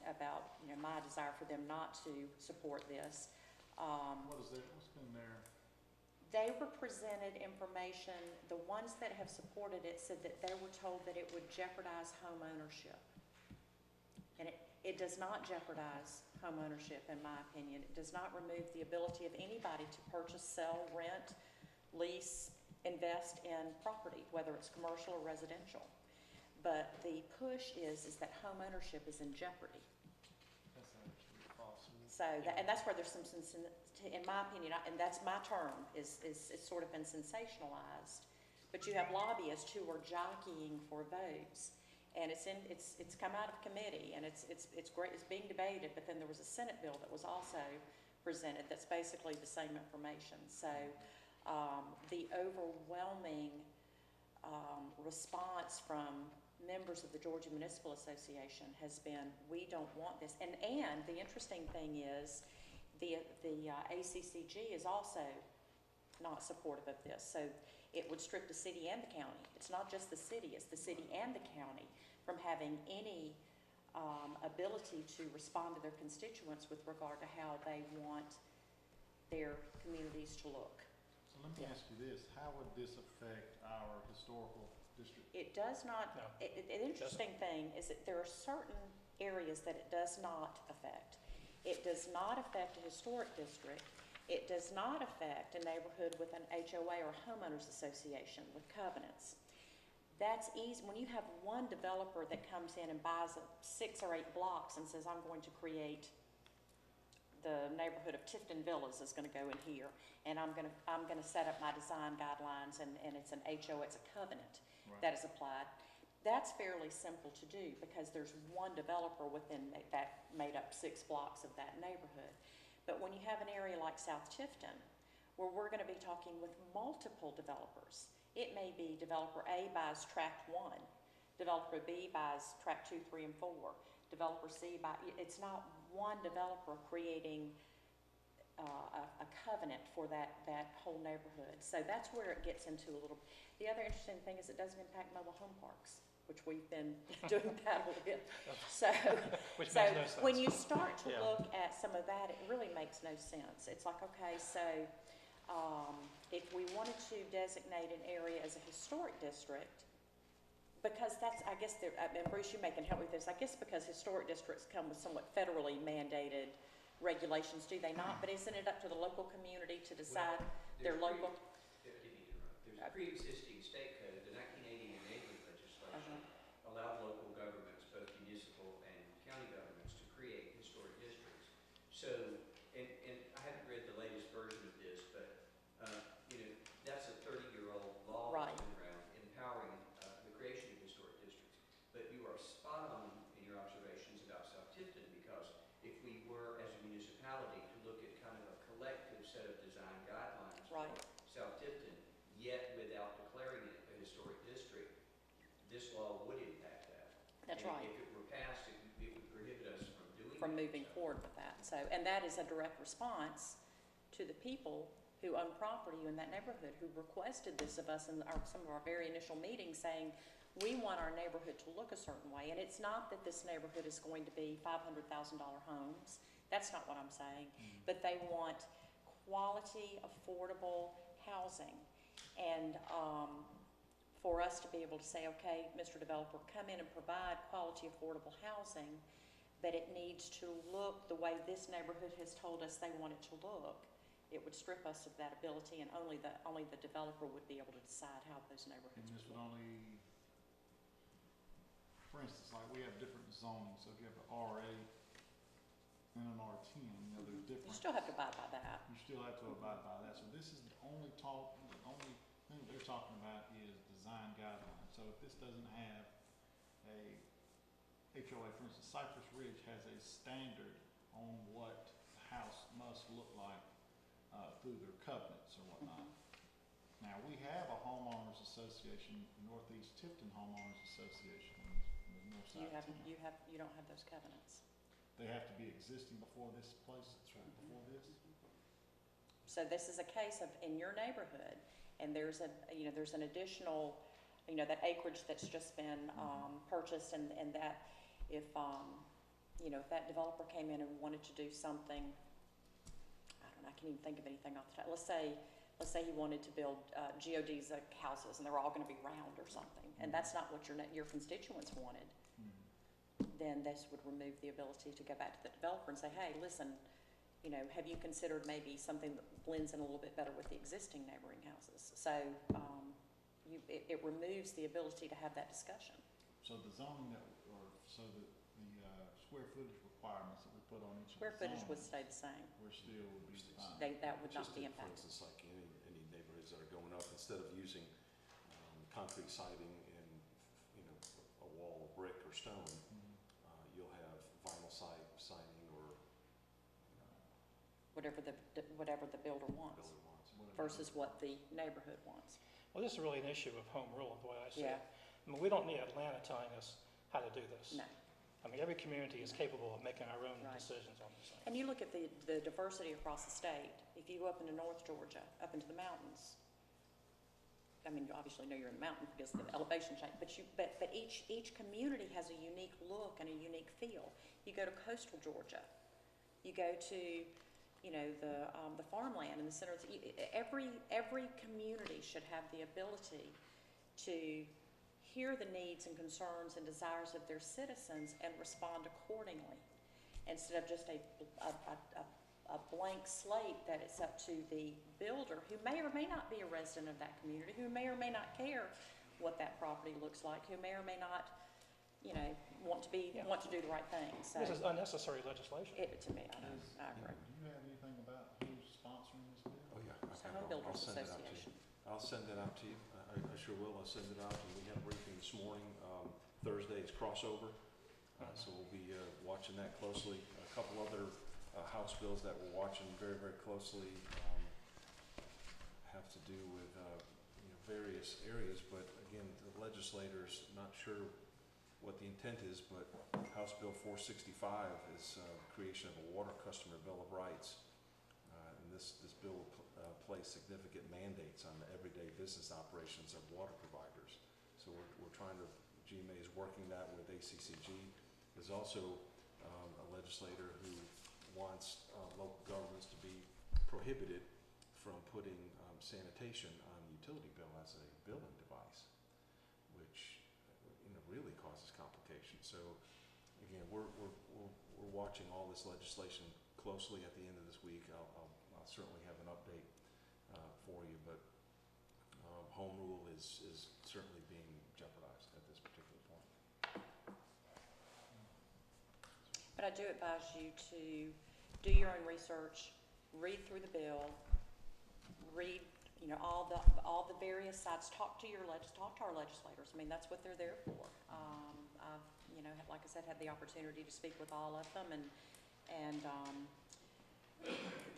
about my desire for them not to support this. What is it, what's been there? They were presented information. The ones that have supported it said that they were told that it would jeopardize home ownership. And it does not jeopardize home ownership, in my opinion. It does not remove the ability of anybody to purchase, sell, rent, lease, invest in property, whether it's commercial or residential. But the push is that home ownership is in jeopardy. That's actually false. So, and that's where there's some, in my opinion, and that's my term, is it's sort of been sensationalized. But you have lobbyists who are jockeying for votes. And it's come out of committee, and it's great, it's being debated, but then there was a Senate bill that was also presented that's basically the same information. So the overwhelming response from members of the Georgia Municipal Association has been, we don't want this. And the interesting thing is the ACCG is also not supportive of this. So it would strip the city and the county. It's not just the city, it's the city and the county from having any ability to respond to their constituents with regard to how they want their communities to look. So let me ask you this, how would this affect our historical district? It does not, No. An interesting thing is that there are certain areas that it does not affect. It does not affect a historic district. It does not affect a neighborhood with an HOA or homeowners association with covenants. That's easy. When you have one developer that comes in and buys 6 or 8 blocks and says, I'm going to create the neighborhood of Tifton Villas is going to go in here, and I'm going to set up my design guidelines, and it's an HO, it's a covenant that is applied. That's fairly simple to do because there's one developer within that made up 6 blocks of that neighborhood. But when you have an area like South Tifton, where we're going to be talking with multiple developers, it may be developer A buys tract 1, developer B buys tract 2, 3, and 4, developer C buys, it's not one developer creating a covenant for that whole neighborhood. So that's where it gets into a little, the other interesting thing is it doesn't impact mobile home parks, which we've been doing battle with. So, Which makes no sense. when you start to Yeah. look at some of that, it really makes no sense. It's like, okay, so if we wanted to designate an area as a historic district, because that's, I guess, and Bruce, you may can help with this, I guess because historic districts come with somewhat federally mandated regulations, do they not? But isn't it up to the local community to decide their local? There's a pre-existing state code, the 1980 enabling legislation allowed local governments, both municipal and county governments, to create historic districts. So, and I haven't read the latest version of this, but that's a 30-year-old law Right. that's been around empowering the creation of historic districts. But you are spot on in your observations about South Tifton, because if we were, as a municipality, to look at kind of a collective set of design guidelines Right. for South Tifton, yet without declaring it a historic district, this law would impact that. That's And right. if it were passed, it would prohibit us from doing that. From moving forward with that. So, and that is a direct response to the people who own property in that neighborhood who requested this of us in some of our very initial meetings, saying we want our neighborhood to look a certain way. And it's not that this neighborhood is going to be $500,000 homes. That's not what I'm saying. But they want quality, affordable housing. And for us to be able to say, okay, Mr. Developer, come in and provide quality, affordable housing, but it needs to look the way this neighborhood has told us they want it to look, it would strip us of that ability, and only the developer would be able to decide how those And neighborhoods this would would look. only, for instance, like we have different zoning, so if you have an RA and an R10, there's You different. still have to abide by that. You still have to abide by that. So this is the only thing they're talking about is design guidelines. So if this doesn't have a HOA, for instance, Cypress Ridge has a standard on what the house must look like through their covenants or whatnot. Now, we have a homeowners association, Northeast Tifton Homeowners Association, in the north side of town. You don't have those covenants. They have to be existing before this place, before this? So this is a case of, in your neighborhood, and there's there's an additional, that acreage that's just been, purchased, and that if, if that developer came in and wanted to do something, I don't know, I can't even think of anything off the top. Let's say he wanted to build, geodesic houses, and they're all gonna be round or something, and that's not what your constituents wanted. Then this would remove the ability to go back to the developer and say, hey, listen, have you considered maybe something that blends in a little bit better with the existing neighboring houses? So, it removes the ability to have that discussion. So the zoning so the square footage requirements that we put on each of the Square footage would zones, stay the same. we're still would be fine. That would not Just be in, for impacted. instance, like any neighborhoods that are going up, instead of using concrete siding and, a wall of brick or stone, you'll have vinyl siding or Whatever the builder wants builder wants. versus what the neighborhood wants. Well, this is really an issue of home rule, the way I see Yeah. it. I mean, we don't need Atlanta telling us how to do this. No. I mean, every community is capable of making our own Right. decisions on these things. And you look at the diversity across the state. If you go up into North Georgia, up into the mountains, I mean, you obviously know you're in the mountain because of the elevation change, but each community has a unique look and a unique feel. You go to coastal Georgia, you go to, the farmland in the center. Every community should have the ability to hear the needs and concerns and desires of their citizens and respond accordingly, instead of just a blank slate that it's up to the builder, who may or may not be a resident of that community, who may or may not care what that property looks like, who may or may not, want to do the right thing. So This is unnecessary legislation. to me, I agree. Do you have anything about who's sponsoring this bill? Oh, yeah. It's the Home Builders I'll send it out to you. Association. I'll send that out to you. I sure will. I'll send it out, and we had a briefing this morning. Thursday is crossover, so we'll be watching that closely. A couple other House bills that we're watching very, very closely have to do with various areas, but again, the legislators not sure what the intent is, but House Bill 465 is creation of a water customer bill of rights. And this bill will place significant mandates on the everyday business operations of water providers. So we're trying to, GMA is working that with ACCG. There's also a legislator who wants local governments to be prohibited from putting sanitation on the utility bill as a billing device, which really causes complications. So again, we're watching all this legislation closely. At the end of this week, I'll certainly have an update for you, but home rule is certainly being jeopardized at this particular point. But I do advise you to do your own research, read through the bill, read, all the various sides, talk to our legislators. I mean, that's what they're there for. I've, like I said, had the opportunity to speak with all of them, and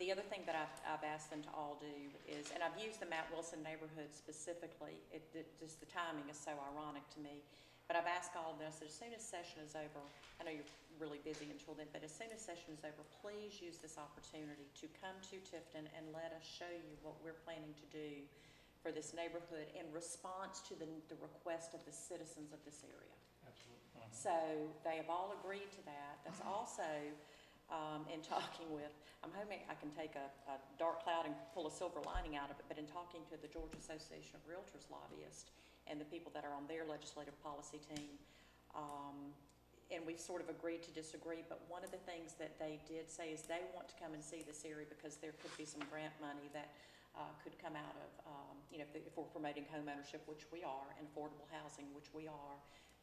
the other thing that I've asked them to all do is, and I've used the Matt Wilson neighborhood specifically, just the timing is so ironic to me, but I've asked all of them, I said, as soon as session is over, I know you're really busy until then, but as soon as session is over, please use this opportunity to come to Tifton and let us show you what we're planning to do for this neighborhood in response to the request of the citizens of this area. Absolutely. So they have all agreed to that. That's also, in talking with, I'm hoping I can take a dark cloud and pull a silver lining out of it, but in talking to the Georgia Association of Realtors lobbyists and the people that are on their legislative policy team, and we've sort of agreed to disagree, but one of the things that they did say is they want to come and see this area because there could be some grant money that could come out of, if we're promoting home ownership, which we are, and affordable housing, which we are,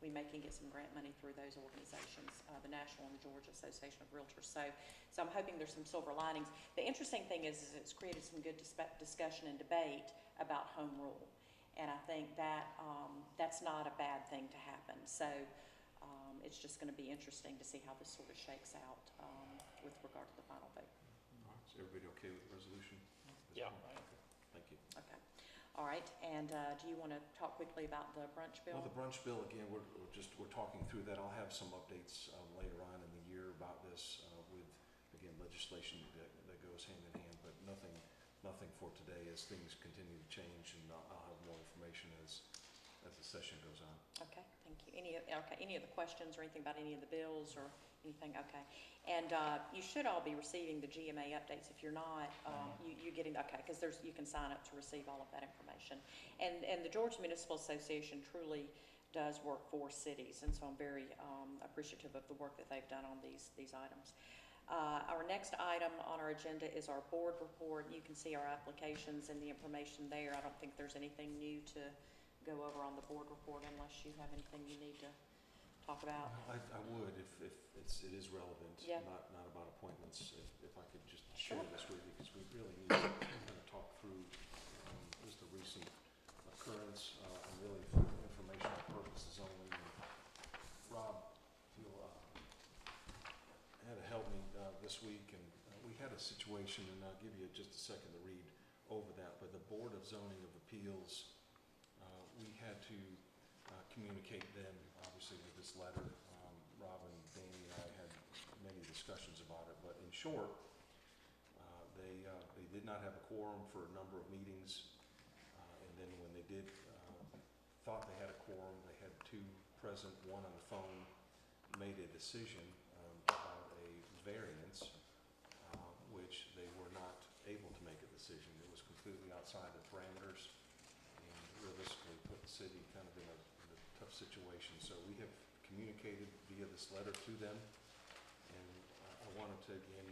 we may can get some grant money through those organizations, the National and the Georgia Association of Realtors. So I'm hoping there's some silver linings. The interesting thing is it's created some good discussion and debate about home rule. And I think that that's not a bad thing to happen. So it's just going to be interesting to see how this sort of shakes out with regard to the final vote. All right, is everybody okay with the resolution? Yeah. Thank you. Okay. All right. And do you want to talk quickly about the brunch bill? Well, the brunch bill, again, we're talking through that. I'll have some updates later on in the year about this with, again, legislation that goes hand in hand, but nothing for today as things continue to change, and I'll have more information as the session goes on. Okay, thank you. Any other questions or anything about any of the bills or anything? Okay. And you should all be receiving the GMA updates. If you're not, you getting, okay, because you can sign up to receive all of that information. And the Georgia Municipal Association truly does work for cities, and so I'm very appreciative of the work that they've done on these items. Our next item on our agenda is our board report. You can see our applications and the information there. I don't think there's anything new to go over on the board report unless you have anything you need to talk about. I would, if it is relevant, Yeah. not about appointments, if I could just Sure. share this with you, because we really need to kind of talk through just a recent occurrence, and really for informational purposes only. And Rob, you'll had to help me this week, and we had a situation, and I'll give you just a second to read over that, but the Board of Zoning of Appeals, we had to communicate them, obviously, with this letter. Rob and Danny and I had many discussions about it, but in short, they did not have a quorum for a number of meetings, and then when they did, thought they had a quorum, they had two present, one on the phone, made a decision about a variance, which they were not able to make a decision. It was completely outside the parameters, and realistically put the city kind of in a tough situation. So we have communicated via this letter to them, and I wanted to again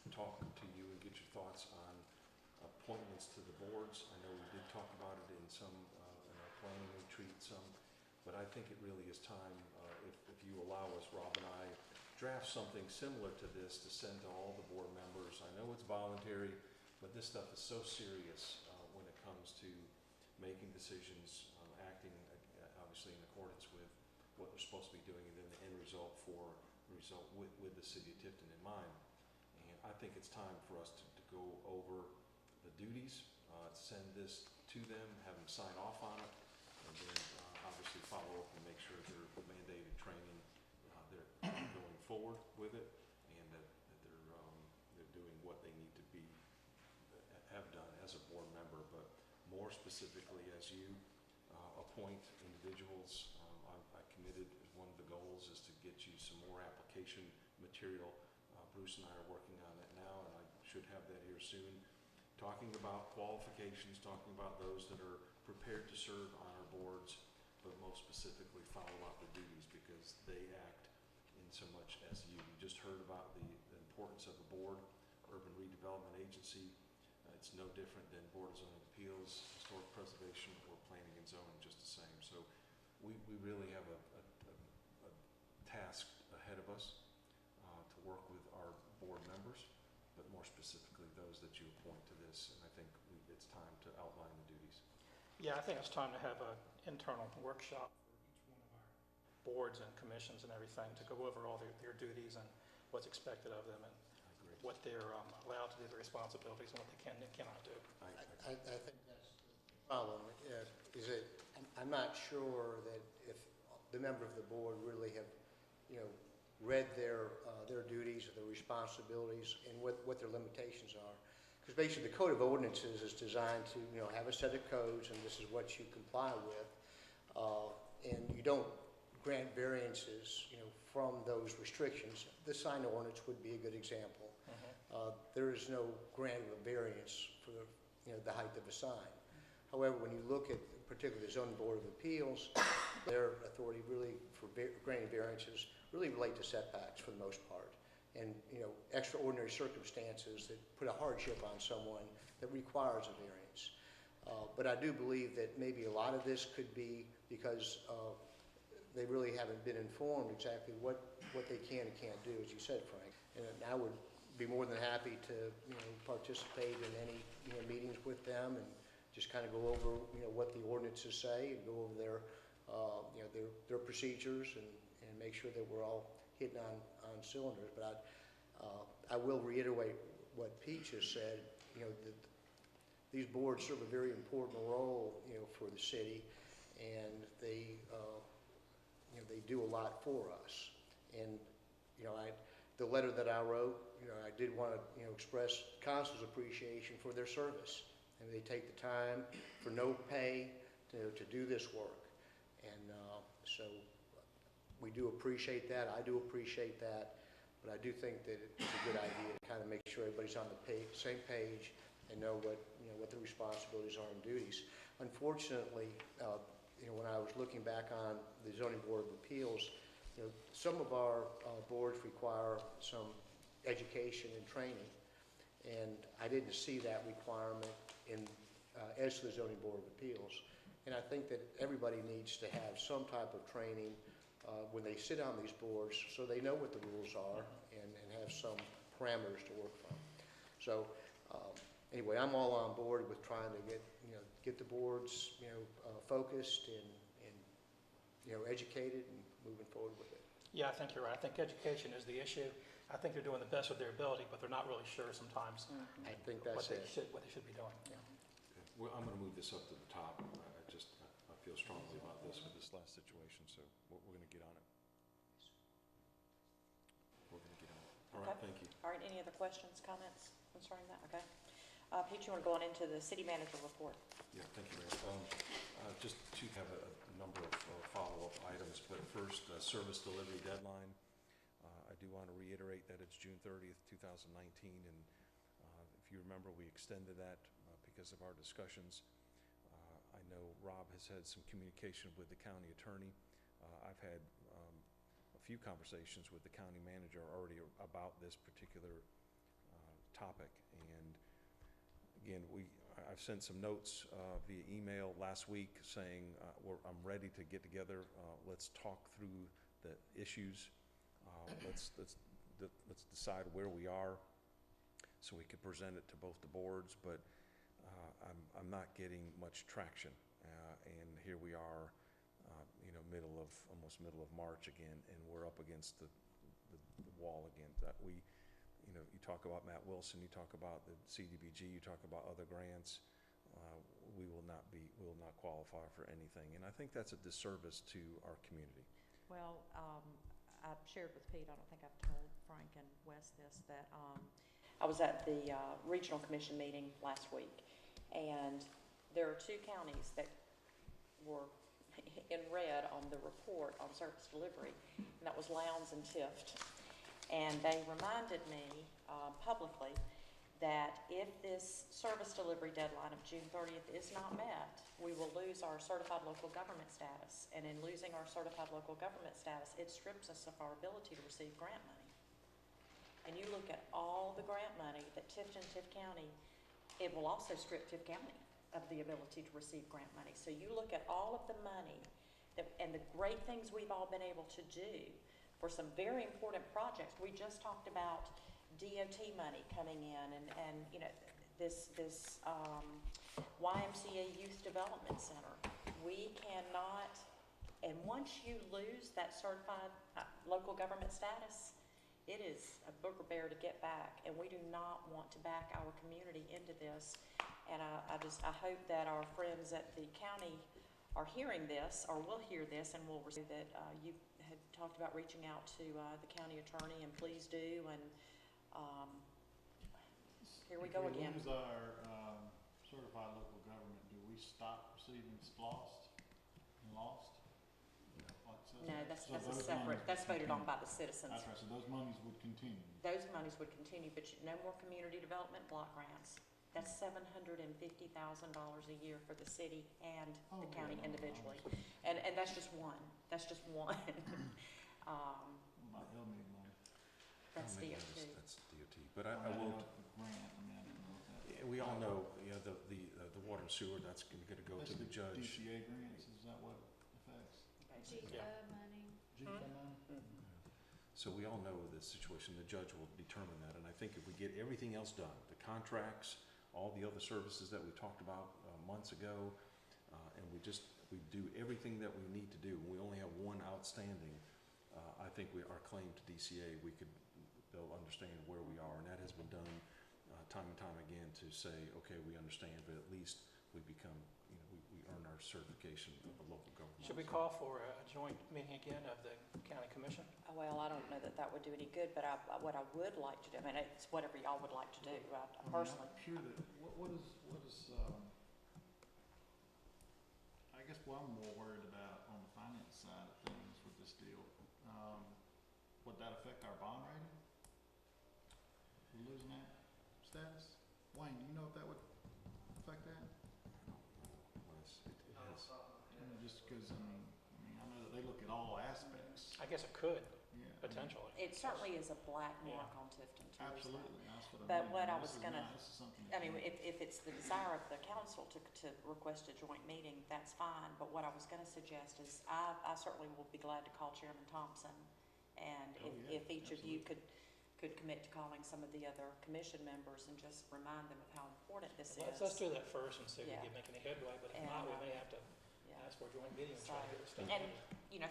talk to you and get your thoughts on appointments to the boards. I know we did talk about it in some in our planning retreat some, but I think it really is time, if you allow us, Rob and I, draft something similar to this to send to all the board members. I know it's voluntary, but this stuff is so serious when it comes to making decisions, acting obviously in accordance with what they're supposed to be doing, and then the end result with the city of Tifton in mind. And I think it's time for us to go over the duties, send this to them, have them sign off on it, and then obviously follow up and make sure they're mandated training, they're going forward with it, and that they're doing what they need to have done as a board member. But more specifically, as you appoint individuals, I committed, one of the goals is to get you some more application material. Bruce and I are working on that now, and I should have that here soon. Talking about qualifications, talking about those that are prepared to serve on our boards, but most specifically follow out the duties, because they act in so much as you. We just heard about the importance of a board, urban redevelopment agency. It's no different than Board of Zoning Appeals, historic preservation, or planning and zoning, just the same. So we really have a task ahead of us to work with our board members, but more specifically those that you appoint to this. And I think it's time to outline the duties. Yeah, I think it's time to have an internal workshop for each one of our boards and commissions and everything to go over all their duties and what's expected of them, and what they're allowed to do, their responsibilities, and what they can and cannot do. I think that's the problem, is that I'm not sure that if the member of the board really have, read their duties or their responsibilities and what their limitations are. Because basically the Code of Ordinances is designed to, have a set of codes, and this is what you comply with. And you don't grant variances, from those restrictions. The sign ordinance would be a good example. There is no grant of a variance for the height of a sign. However, when you look at particularly the Zoning Board of Appeals, their authority really for granting variances really relate to setbacks for the most part, and extraordinary circumstances that put a hardship on someone that requires a variance. But I do believe that maybe a lot of this could be because they really haven't been informed exactly what they can and can't do, as you said, Frank. And I would be more than happy to, participate in any, meetings with them and just kind of go over, what the ordinances say and go over their procedures and make sure that we're all hitting on cylinders. But I will reiterate what Pete just said, that these boards serve a very important role, for the city, and they do a lot for us. And, the letter that I wrote, I did want to, express council's appreciation for their service. And they take the time for no pay to do this work. And so we do appreciate that. I do appreciate that. But I do think that it's a good idea to kind of make sure everybody's on the same page and know what the responsibilities are and duties. Unfortunately, when I was looking back on the Zoning Board of Appeals, some of our boards require some education and training, and I didn't see that requirement as to the Zoning Board of Appeals. And I think that everybody needs to have some type of training when they sit on these boards, so they know what the rules are and have some parameters to work from. So anyway, I'm all on board with trying to get the boards focused and educated and moving forward with it. Yeah, I think you're right. I think education is the issue. I think they're doing the best of their ability, but they're not really sure sometimes I think that's it. what they should be doing. Yeah. Well, I'm going to move this up to the top. I feel strongly about this with this last situation, so we're going to get on it. We're going to get on it. All right, thank you. All right, any other questions, comments concerning that? Okay. Pete, you want to go on into the city manager report? Yeah, thank you, Mayor. Just to have a number of follow-up items, but first, service delivery deadline. I do want to reiterate that it's June 30th, 2019, and if you remember, we extended that because of our discussions. I know Rob has had some communication with the county attorney. I've had a few conversations with the county manager already about this particular topic, and again, I've sent some notes via email last week saying I'm ready to get together. Let's talk through the issues. Let's decide where we are so we can present it to both the boards. But I'm not getting much traction, and here we are, almost middle of March again, and we're up against the wall again. You talk about Matt Wilson, you talk about the CDBG, you talk about other grants. We will not qualify for anything, and I think that's a disservice to our community. Well, I've shared with Pete, I don't think I've told Frank and Wes this, that I was at the Regional Commission meeting last week, and there are two counties that were in red on the report on service delivery, and that was Lowndes and Tift. And they reminded me publicly that if this service delivery deadline of June 30th is not met, we will lose our certified local government status. And in losing our certified local government status, it strips us of our ability to receive grant money. And you look at all the grant money that Tift County, it will also strip Tift County of the ability to receive grant money. So you look at all of the money and the great things we've all been able to do for some very important projects. We just talked about DOT money coming in and this YMCA Youth Development Center. We cannot, and once you lose that certified local government status, it is a booger bear to get back, and we do not want to back our community into this. And I hope that our friends at the county are hearing this, or will hear this, and will receive that. You had talked about reaching out to the county attorney, and please do. And here we go again. If we lose our certified local government, do we stop receiving SPLOST and LOST? No, that's a separate, that's voted on by the citizens. That's right, so those monies would continue. Those monies would continue, but no more community development block grants. That's $750,000 a year for the city and the county individually. And that's just one. That's just one. About LMIG money. That's DOT. That's DOT. But I will. We all know, the water and sewer, that's going to go to the judge. DCA grants, is that what affects? Okay, GFA money. GFA money? So we all know the situation, the judge will determine that, and I think if we get everything else done, the contracts, all the other services that we talked about months ago, and we do everything that we need to do, and we only have one outstanding, I think our claim to DCA, they'll understand where we are, and that has been done time and time again to say, okay, we understand, but at least we become, we earn our certification of a local government. Should we call for a joint meeting again of the county commission? Well, I don't know that that would do any good, but what I would like to do, I mean, it's whatever y'all would like to do, I personally. I'm curious, what is, I guess what I'm more worried about on the finance side of things with this deal, would that affect our bond rating? We're losing that status? Wayne, do you know if that would affect that? Just because, I know that they look at all aspects. I guess it could, Yeah. potentially. It certainly is a black mark Yeah. on Tifton to lose that. Absolutely, that's what I mean. But what I This was is gonna- not- this is something I that mean, we- if it's the desire of the council to request a joint meeting, that's fine, but what I was gonna suggest is, I certainly will be glad to call Chairman Thompson, and Oh, yeah, if each of you could commit to calling some of the other commission members and just remind them of how important this is. Let's do that first and see if we Yeah. can make any headway, but if And, not, we may have to Yeah. ask for a joint meeting and try to get this So, done. and,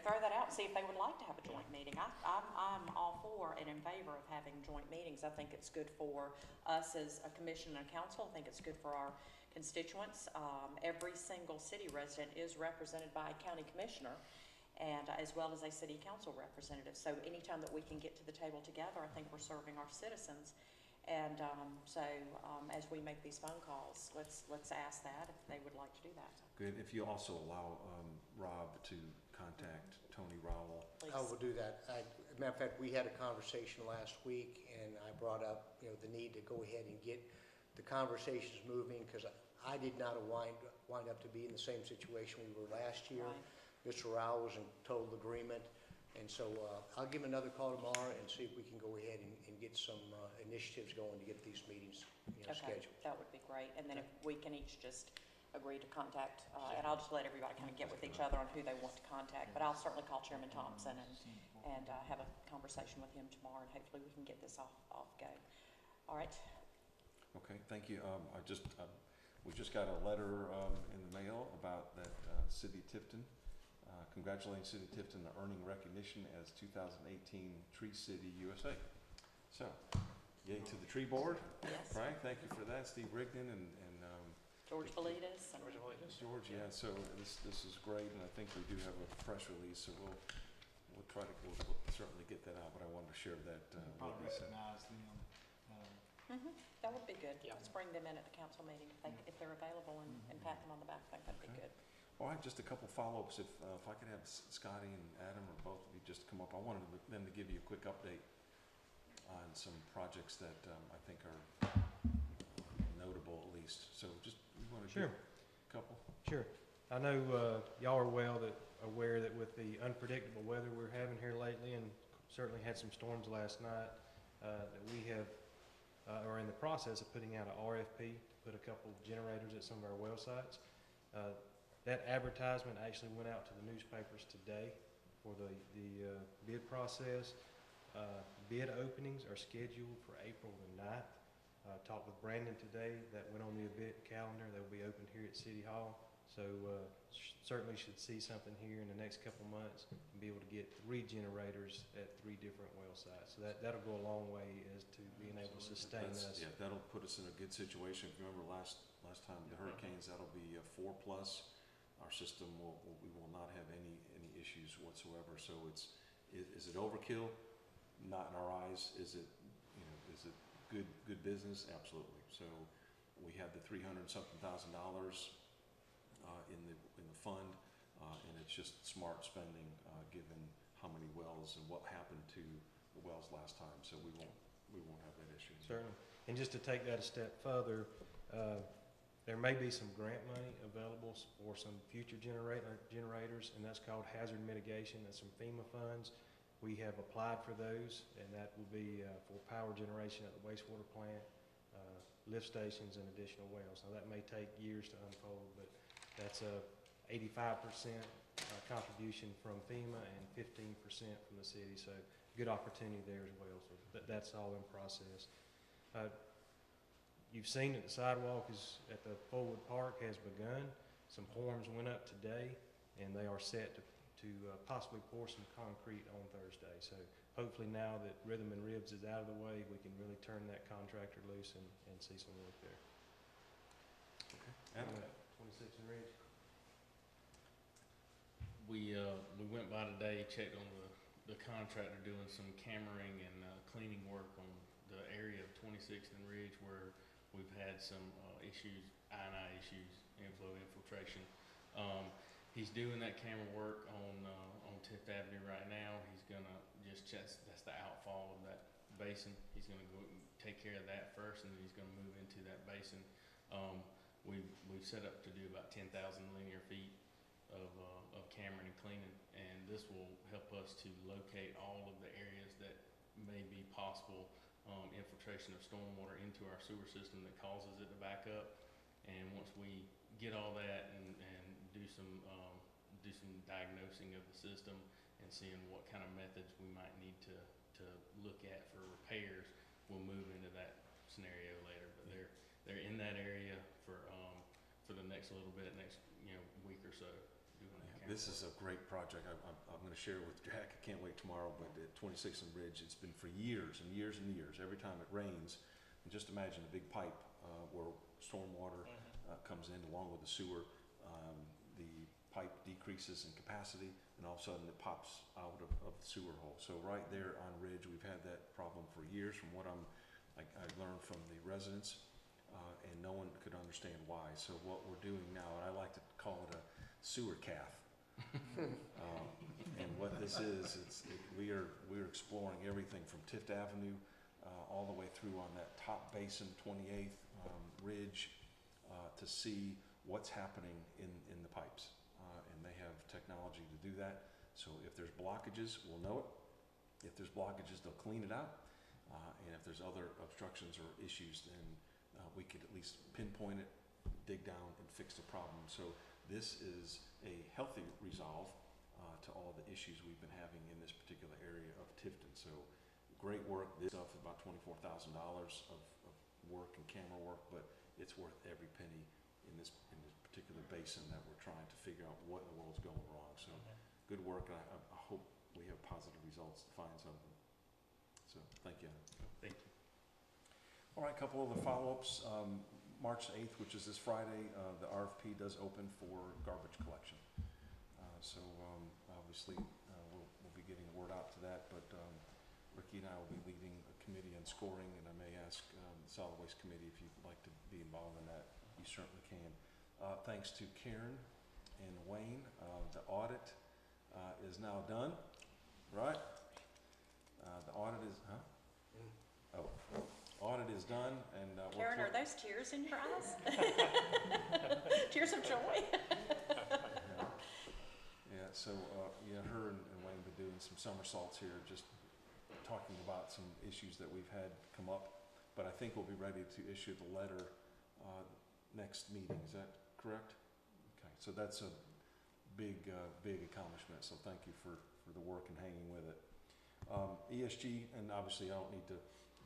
throw that out and see if they would like to have a joint meeting. I'm all for and in favor of having joint meetings. I think it's good for us as a commission and a council. I think it's good for our constituents. Every single city resident is represented by a county commissioner, and as well as a city council representative. So anytime that we can get to the table together, I think we're serving our citizens. And as we make these phone calls, let's ask that if they would like to do that. Good, if you also allow Rob to contact Tony Rowell. Please. I will do that. Matter of fact, we had a conversation last week, and I brought up, the need to go ahead and get the conversations moving, because I did not wind up to be in the same situation we were last year. Right. Mr. Rowell was in total agreement, and so I'll give him another call tomorrow and see if we can go ahead and get some initiatives going to get these meetings, Okay, scheduled. that would be great. And then if we can each just agree to contact, and I'll just let everybody kind of get with each other on who they want to contact. But I'll certainly call Chairman Thompson and have a conversation with him tomorrow, and hopefully we can get this off go. All right. Okay, thank you. We just got a letter in the mail about that City of Tifton, congratulating City of Tifton on earning recognition as 2018 Tree City USA. So, yay to the tree board. Yes. Right, thank you for that, Steve Rigdon and George Validas. and- George, yeah, so this is great, and I think we do have a press release, so we'll certainly get that out, but I wanted to share that Probably with you. recognize them. That would be good. Yeah. Let's bring them in at the council meeting if they're available and pat them on the back. I think that'd be Okay. good. All right, just a couple follow-ups. If I could have Scotty and Adam or both of you just come up. I wanted them to give you a quick update on some projects that I think are notable at least. So just, you want to Sure. give a couple? Sure. I know y'all are aware that with the unpredictable weather we're having here lately, and certainly had some storms last night, that we are in the process of putting out an RFP to put a couple of generators at some of our well sites. That advertisement actually went out to the newspapers today for the bid process. Bid openings are scheduled for April the 9th. Talked with Brandon today, that went on the event calendar. They'll be open here at City Hall. So certainly should see something here in the next couple months and be able to get 3 generators at 3 different well sites. So that'll go a long way as to being able to sustain us. Yeah, that'll put us in a good situation. If you remember last time, the hurricanes, that'll be a 4+. Our system we will not have any issues whatsoever. So is it overkill? Not in our eyes. Is it good business? Absolutely. So we have the $300-something thousand in the fund, and it's just smart spending given how many wells and what happened to the wells last time. So we won't have that issue. Certainly. And just to take that a step further, there may be some grant money available for some future generators, and that's called hazard mitigation. That's some FEMA funds. We have applied for those, and that will be for power generation at the wastewater plant, lift stations, and additional wells. Now, that may take years to unfold, but that's a 85% contribution from FEMA and 15% from the city, so good opportunity there as well. So that's all in process. You've seen that the sidewalk is at the Fullwood Park has begun. Some forms went up today, and they are set to possibly pour some concrete on Thursday. So hopefully now that Rhythm and Ribs is out of the way, we can really turn that contractor loose and see some work there. Adam? 26 and Ridge. We went by today, checked on the contractor doing some cammering and cleaning work on the area of 26th and Ridge where we've had some issues, I&I issues, inflow infiltration. He's doing that camera work on 10th Avenue right now. He's gonna that's the outfall of that basin. He's gonna go and take care of that first, and then he's gonna move into that basin. We've set up to do about 10,000 linear feet of cammering and cleaning, and this will help us to locate all of the areas that may be possible infiltration of stormwater into our sewer system that causes it to back up. And once we get all that and do some diagnosing of the system and seeing what kind of methods we might need to look at for repairs, we'll move into that scenario later. But they're in that area for the next little bit, next week or so. This is a great project. I'm going to share it with Jack. I can't wait tomorrow, but at 26th and Ridge, it's been for years and years and years. Every time it rains, and just imagine a big pipe where stormwater comes in along with the sewer. The pipe decreases in capacity, and all of a sudden it pops out of the sewer hole. So right there on Ridge, we've had that problem for years from what I learned from the residents, and no one could understand why. So what we're doing now, and I like to call it a sewer calf. And what this is, we're exploring everything from 5th Avenue all the way through on that top basin, 28th Ridge, to see what's happening in the pipes. And they have technology to do that. So if there's blockages, we'll know it. If there's blockages, they'll clean it out. And if there's other obstructions or issues, then we could at least pinpoint it, dig down, and fix the problem. So this is a healthy resolve to all the issues we've been having in this particular area of Tifton. So great work. This stuff is about $24,000 of work and camera work, but it's worth every penny in this particular basin that we're trying to figure out what in the world's going wrong. So good work, and I hope we have positive results to find something. So thank you. Thank you. All right, a couple of the follow-ups. March 8th, which is this Friday, the RFP does open for garbage collection. So obviously we'll be getting word out to that, but Ricky and I will be leading a committee on scoring, and I may ask the Solid Waste Committee if you'd like to be involved in that. You certainly can. Thanks to Karen and Wayne, the audit is now done, right? The audit is, audit is done, and Karen, are those tears in your eyes? Tears of joy? Yeah, so her and Wayne been doing some somersaults here, just talking about some issues that we've had come up. But I think we'll be ready to issue the letter next meeting. Is that correct? Okay, so that's a big accomplishment. So thank you for the work and hanging with it. ESG, and obviously I don't need to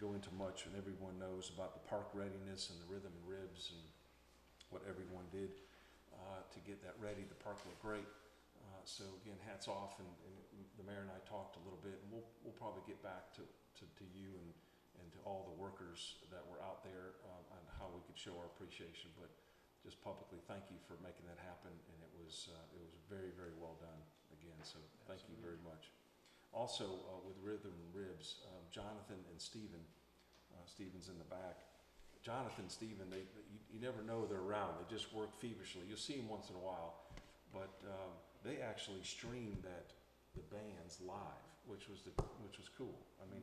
go into much, and everyone knows about the park readiness and the Rhythm and Ribs and what everyone did to get that ready. The park looked great. So again, hats off, and the mayor and I talked a little bit, and we'll probably get back to you and to all the workers that were out there on how we could show our appreciation. But just publicly, thank you for making that happen, and it was very, very well done again. So thank you very much. Also, with Rhythm and Ribs, Jonathan and Stephen, Stephen's in the back. Jonathan, Stephen, you never know they're around. They just work feverishly. You'll see them once in a while, but they actually streamed the bands live, which was cool. I mean,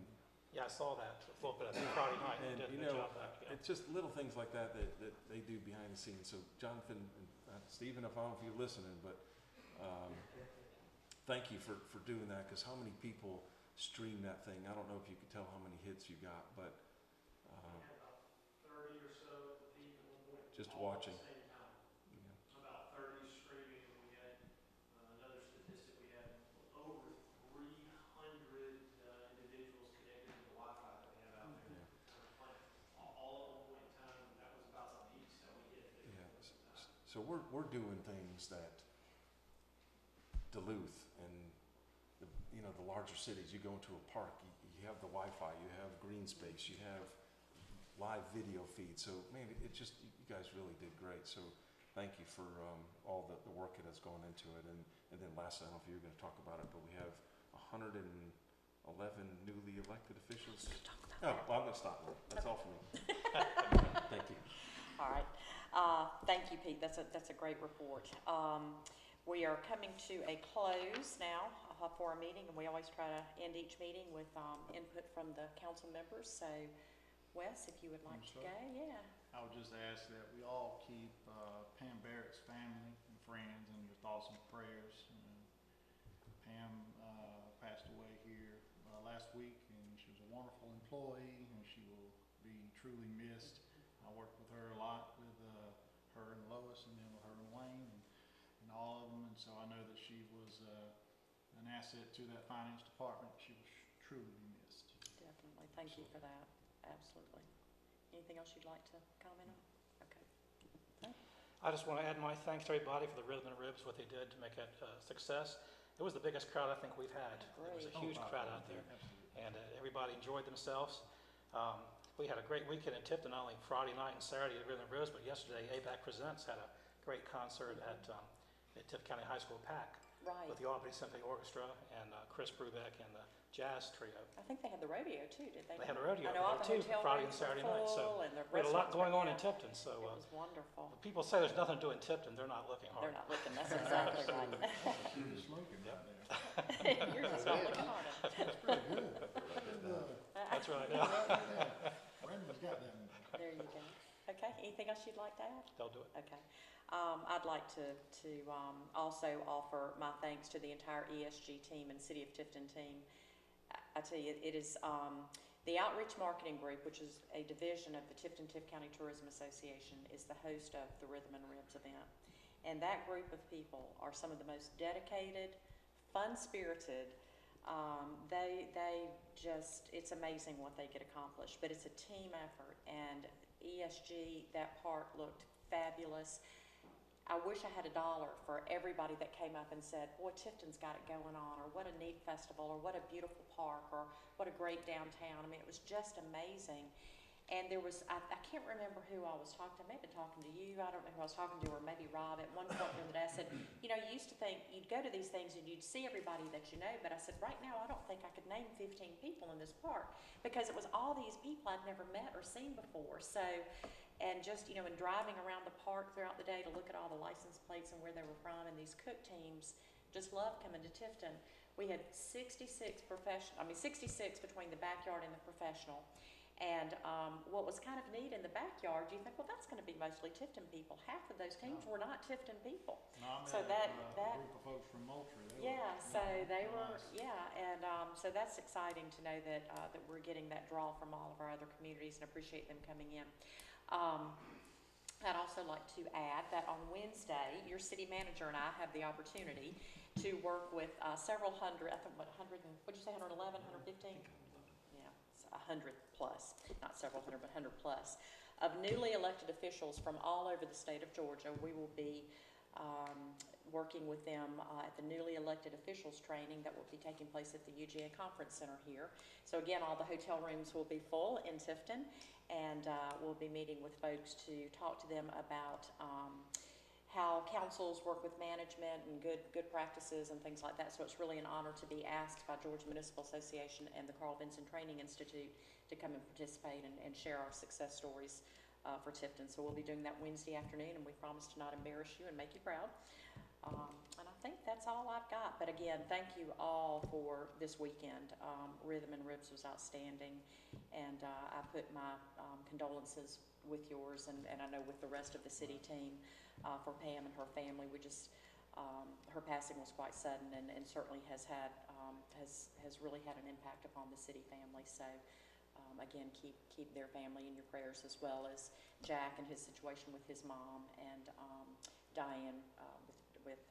Yeah, I saw that a little bit, I think Friday night, and did a you good know, job of that. it's just little things like that they do behind the scenes. So Jonathan and Stephen, if I don't know if you're listening, but thank you for doing that, because how many people stream that thing? I don't know if you could tell how many hits you got, but We had about 30 or so at the peak at one point. Just all watching. At the same time. yeah. About 30 streaming, and we had another statistic So we're doing things that Duluth and the larger cities, you go into a park, you have the Wi-Fi, you have green space, you have live video feed. So man, it just, you guys really did great. So thank you for all the work that has gone into it. And then lastly, I don't know if you're going to talk about it, but we have 111 newly elected officials. Oh, well, I'm going to stop now. That's all for me. Thank you. All right. Thank you, Pete. That's a great report. We are coming to a close now for our meeting, and we always try to end each meeting with input from the council members. So, Wes, if you would like to go, yeah. I would just ask that we all keep Pam Barrett's family and friends in your thoughts and prayers. Pam passed away here last week, and she was a wonderful employee, and she will be truly missed. I worked with her a lot, with her and Lois, and then with her and Wayne, and all of them, and so I know that she was an asset to that finance department. She will truly be missed. Definitely. Thank you for that. Absolutely. Anything else you'd like to comment on? Okay. I just want to add my thanks to everybody for the Rhythm and Ribs, what they did to make it a success. It was the biggest crowd I think we've had. It was a huge crowd out there, and everybody enjoyed themselves. We had a great weekend in Tipton, not only Friday night and Saturday at Rhythm and Ribs, but yesterday ABAC Presents had a great concert at Tift County High School PAC. Right. With the Albany Symphony Orchestra and Chris Brubeck and the jazz trio. I think they had the rodeo too, did they? They had a rodeo I know all there the too, hotel Friday rooms and were Saturday night. So full, and the we had a lot restaurants going were- on in Tipton. So It was wonderful. when people say there's nothing to do in Tipton, they're not looking hard. They're not looking, that's exactly right. She was smoking right there. You're just not looking hard enough. That's pretty good. That's right. Yeah. Brendan's got that one. There you go. Okay, anything else you'd like to add? They'll do it. Okay. I'd like to also offer my thanks to the entire ESG team and City of Tifton team. I tell you, it is the Outreach Marketing Group, which is a division of the Tifton-Tift County Tourism Association, is the host of the Rhythm and Ribs event. And that group of people are some of the most dedicated, fun-spirited. They just, it's amazing what they get accomplished, but it's a team effort. And ESG, that park looked fabulous. I wish I had $1 for everybody that came up and said, boy, Tifton's got it going on, or what a neat festival, or what a beautiful park, or what a great downtown. I mean, it was just amazing. And there was, I can't remember who I was talking to. I may have been talking to you. I don't know who I was talking to, or maybe Rob. At one point during the day, I said, you used to think you'd go to these things and you'd see everybody that you know, but I said, right now, I don't think I could name 15 people in this park, because it was all these people I'd never met or seen before. So, and just, in driving around the park throughout the day to look at all the license plates and where they were from, and these cook teams just loved coming to Tifton. We had 66 between the backyard and the professional. And what was kind of neat in the backyard, you think, well, that's going to be mostly Tifton people. Half of those teams were not Tifton people. No, I So met that a group of folks from Moultrie. so they were, and so that's exciting to know that that we're getting that draw from all of our other communities, and appreciate them coming in. I'd also like to add that on Wednesday, your city manager and I have the opportunity to work with several hundred, I think, what'd you say, 111, 115? Yeah, it's 100 plus, not several hundred, but 100 plus, of newly elected officials from all over the state of Georgia. We will be working with them at the newly elected officials training that will be taking place at the UGA Conference Center here. So again, all the hotel rooms will be full in Tifton, and we'll be meeting with folks to talk to them about how councils work with management and good practices and things like that. So it's really an honor to be asked by Georgia Municipal Association and the Carl Vinson Training Institute to come and participate and share our success stories for Tifton. So we'll be doing that Wednesday afternoon, and we promise to not embarrass you and make you proud. And I think that's all I've got. But again, thank you all for this weekend. Rhythm and Ribs was outstanding, and I put my condolences with yours, and I know with the rest of the city team for Pam and her family. We just, her passing was quite sudden, and certainly has had has really had an impact upon the city family. So again, keep their family in your prayers, as well as Jack and his situation with his mom, and Diane with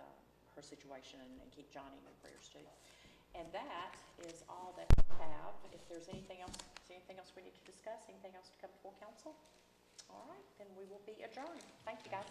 her situation, and keep Johnny in your prayers too. And that is all that we have. If there's anything else we need to discuss, anything else to come before council? All right, then we will be adjourned. Thank you, guys.